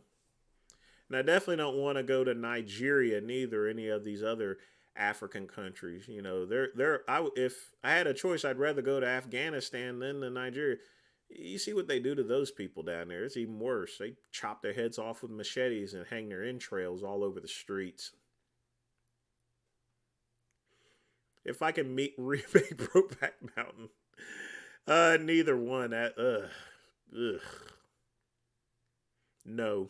I definitely don't want to go to Nigeria, neither any of these other African countries. If I had a choice, I'd rather go to Afghanistan than to Nigeria. You see what they do to those people down there. It's even worse. They chop their heads off with machetes and hang their entrails all over the streets. If I can remake Brokeback Mountain. Neither one. Ugh. No.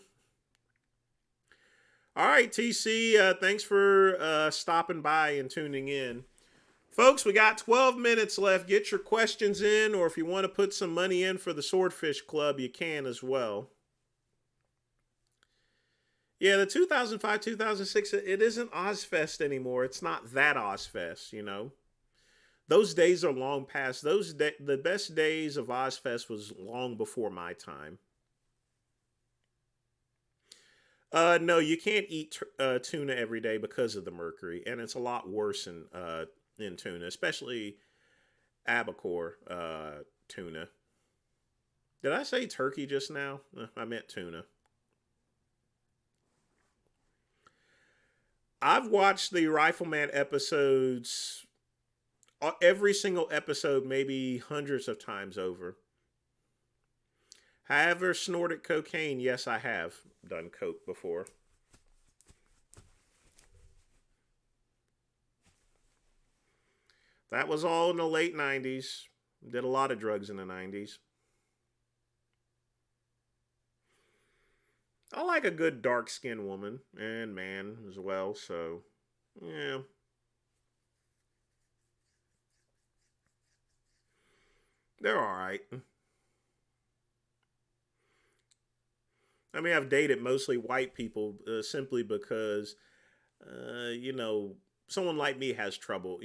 All right, TC. Thanks for stopping by and tuning in. Folks, we got 12 minutes left. Get your questions in, or if you want to put some money in for the Swordfish Club, you can as well. Yeah, the 2005-2006, it isn't Ozfest anymore. It's not that Ozfest. Those days are long past. The best days of Ozfest was long before my time. No, you can't eat tuna every day because of the mercury, and it's a lot worse in tuna, especially albacore tuna. Did I say turkey just now? I meant tuna. I've watched the Rifleman episodes, every single episode, maybe hundreds of times over. However, snorted cocaine, yes, I have done coke before. That was all in the late 90s. Did a lot of drugs in the 90s. I like a good dark skinned woman and man as well, so yeah. They're alright. I mean, I've dated mostly white people simply because, you know, someone like me has trouble,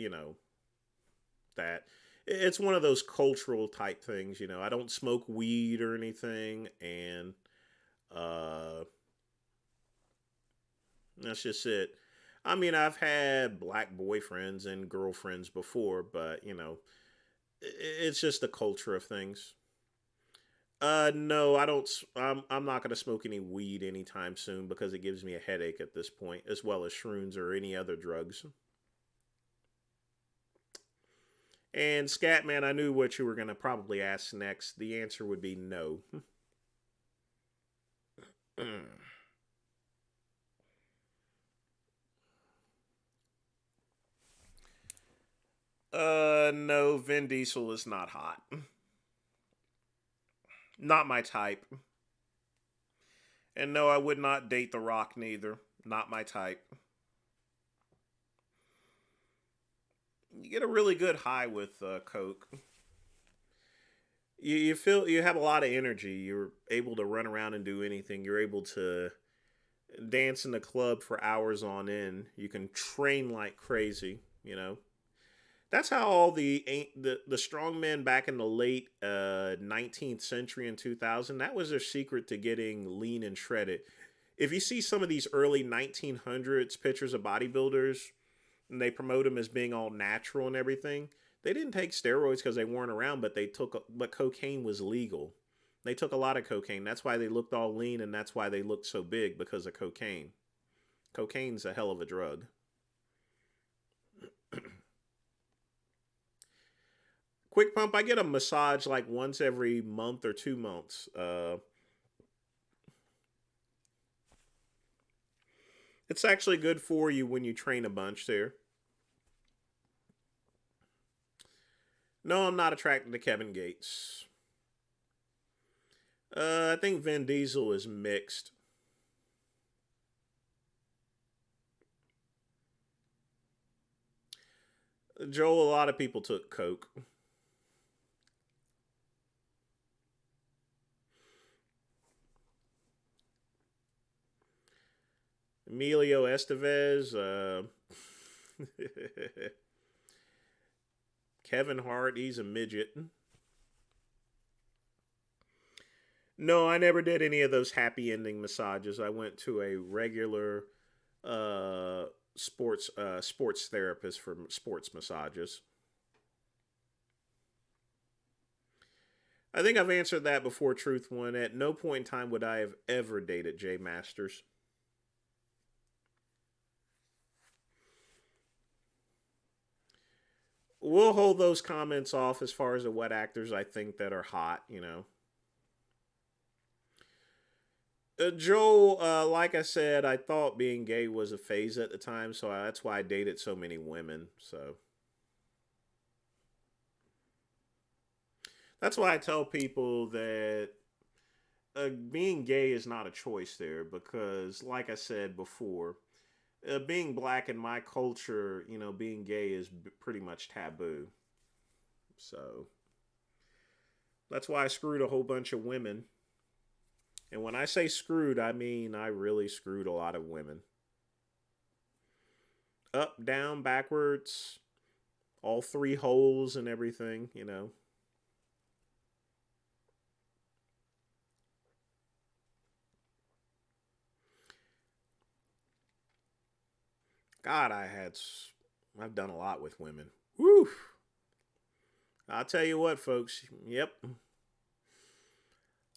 that. It's one of those cultural type things, I don't smoke weed or anything, and uh, that's just it. I mean, I've had black boyfriends and girlfriends before, but, it's just the culture of things. No, I don't. I'm not gonna smoke any weed anytime soon because it gives me a headache at this point, as well as shrooms or any other drugs. And Scatman, I knew what you were gonna probably ask next. The answer would be no. No, Vin Diesel is not hot. Not my type. And no, I would not date The Rock neither. Not my type. You get a really good high with Coke. You feel you have a lot of energy. You're able to run around and do anything. You're able to dance in the club for hours on end. You can train like crazy. That's how all the strong men back in the late 19th century and 2000, that was their secret to getting lean and shredded. If you see some of these early 1900s pictures of bodybuilders and they promote them as being all natural and everything, they didn't take steroids because they weren't around, but cocaine was legal. They took a lot of cocaine. That's why they looked all lean, and that's why they looked so big, because of cocaine. Cocaine's a hell of a drug. Quick pump, I get a massage like once every month or 2 months. It's actually good for you when you train a bunch there. No, I'm not attracted to Kevin Gates. I think Vin Diesel is mixed. Joel, a lot of people took coke. Emilio Estevez, Kevin Hart, he's a midget. No, I never did any of those happy ending massages. I went to a regular uh, sports therapist for sports massages. I think I've answered that before, Truth One. At no point in time would I have ever dated Jay Masters. We'll hold those comments off as far as the what actors I think that are hot. Joel, like I said, I thought being gay was a phase at the time, so that's why I dated so many women. So that's why I tell people that being gay is not a choice there, because, like I said before, being black in my culture, being gay is pretty much taboo. So that's why I screwed a whole bunch of women. And when I say screwed, I mean I really screwed a lot of women. Up, down, backwards, all three holes and everything. God, I've done a lot with women. Woo! I'll tell you what, folks. Yep, a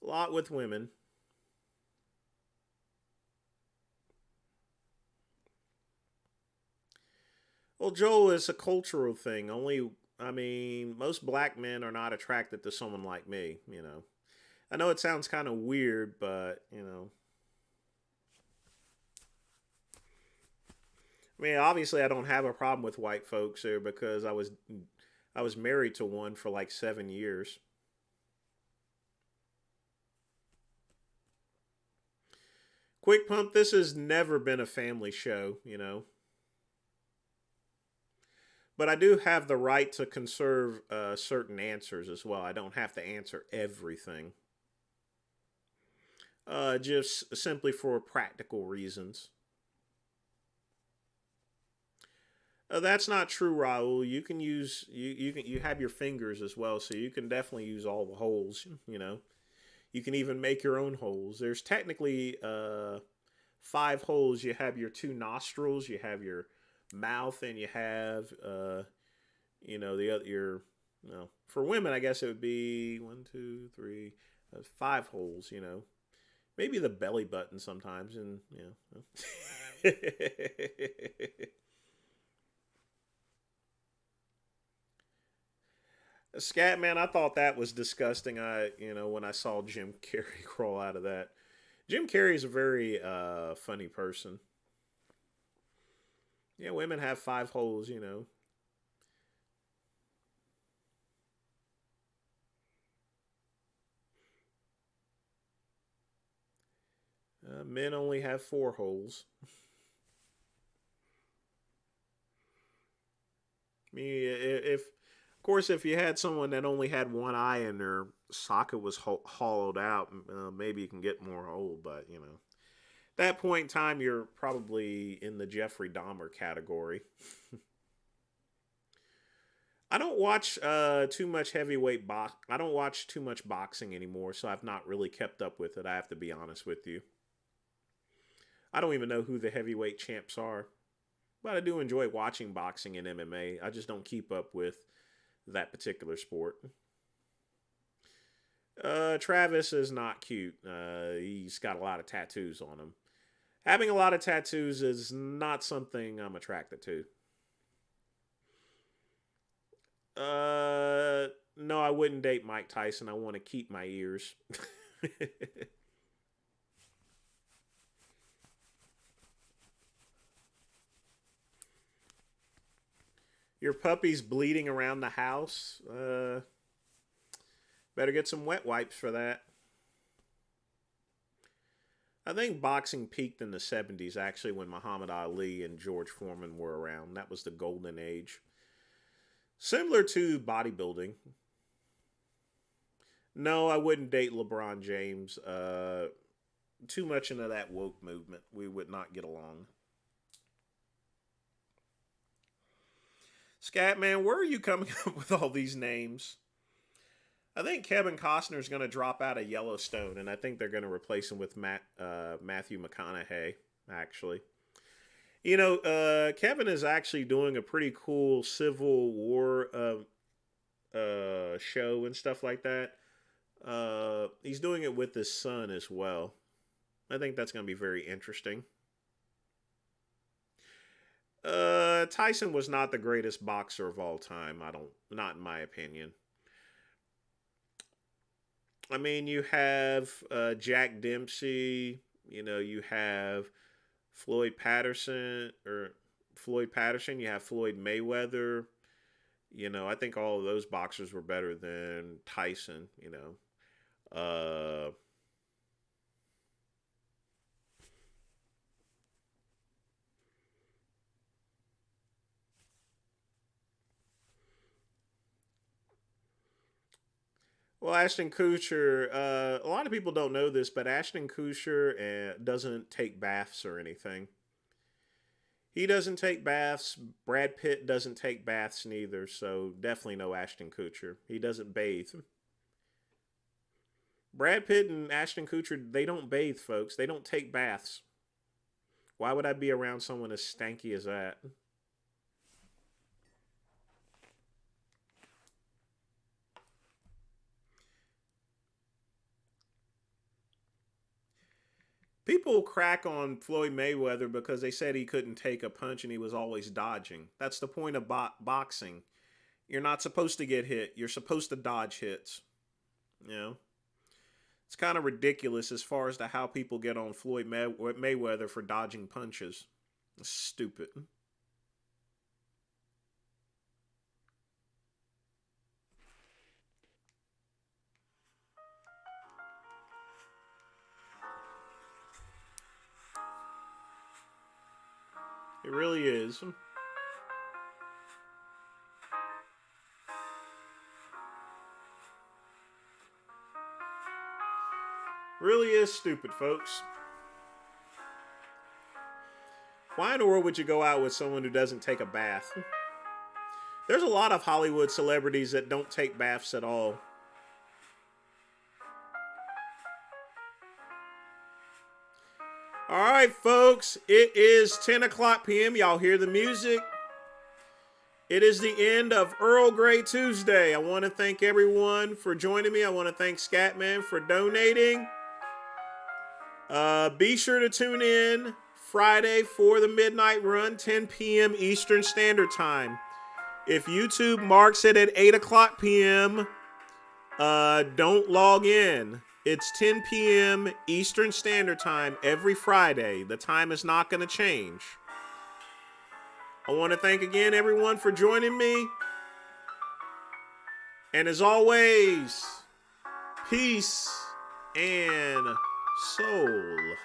lot with women. Well, Joel, it's a cultural thing. I mean, most black men are not attracted to someone like me. I know it sounds kind of weird, but I mean, obviously, I don't have a problem with white folks here because I was married to one for like 7 years. Quick pump. This has never been a family show. But I do have the right to conserve certain answers as well. I don't have to answer everything, just simply for practical reasons. That's not true, Raul. You have your fingers as well, so you can definitely use all the holes. You can even make your own holes. There's technically five holes. You have your two nostrils, you have your mouth, and you have the other your. No, for women, I guess it would be one, two, three, five holes. Maybe the belly button sometimes, and Scatman, I thought that was disgusting. When I saw Jim Carrey crawl out of that. Jim Carrey's a very funny person. Yeah, women have five holes. Men only have four holes. I mean, if of course, if you had someone that only had one eye and their socket was hollowed out, maybe you can get more hole. But that point in time, you're probably in the Jeffrey Dahmer category. I don't watch too much heavyweight box. I don't watch too much boxing anymore, so I've not really kept up with it. I have to be honest with you. I don't even know who the heavyweight champs are, but I do enjoy watching boxing and MMA. I just don't keep up with that particular sport. Travis is not cute. He's got a lot of tattoos on him. Having a lot of tattoos is not something I'm attracted to. No, I wouldn't date Mike Tyson. I want to keep my ears. Your puppy's bleeding around the house. Better get some wet wipes for that. I think boxing peaked in the 70s, actually, when Muhammad Ali and George Foreman were around. That was the golden age. Similar to bodybuilding. No, I wouldn't date LeBron James. Too much into that woke movement. We would not get along. Scatman, where are you coming up with all these names? I think Kevin Costner is going to drop out of Yellowstone, and I think they're going to replace him with Matthew McConaughey, actually. Kevin is actually doing a pretty cool Civil War show and stuff like that. He's doing it with his son as well. I think that's going to be very interesting. Tyson was not the greatest boxer of all time. Not in my opinion. I mean, you have Jack Dempsey. You have Floyd Patterson Floyd Patterson. You have Floyd Mayweather. I think all of those boxers were better than Tyson. Well, Ashton Kutcher, a lot of people don't know this, but Ashton Kutcher doesn't take baths or anything. He doesn't take baths. Brad Pitt doesn't take baths neither, so definitely no Ashton Kutcher. He doesn't bathe. Brad Pitt and Ashton Kutcher, they don't bathe, folks. They don't take baths. Why would I be around someone as stanky as that? People crack on Floyd Mayweather because they said he couldn't take a punch and he was always dodging. That's the point of boxing. You're not supposed to get hit. You're supposed to dodge hits. You know? It's kind of ridiculous as far as to how people get on Floyd Mayweather for dodging punches. It's stupid. It really is. Really is stupid, folks. Why in the world would you go out with someone who doesn't take a bath? There's a lot of Hollywood celebrities that don't take baths at all. All right, folks, it is 10 o'clock p.m. Y'all hear the music? It is the end of Earl Grey Tuesday. I want to thank everyone for joining me. I want to thank Scatman for donating. Be sure to tune in Friday for the midnight run, 10 p.m. Eastern Standard Time. If YouTube marks it at 8 o'clock p.m., don't log in. It's 10 p.m. Eastern Standard Time every Friday. The time is not going to change. I want to thank again everyone for joining me. And as always, peace and soul.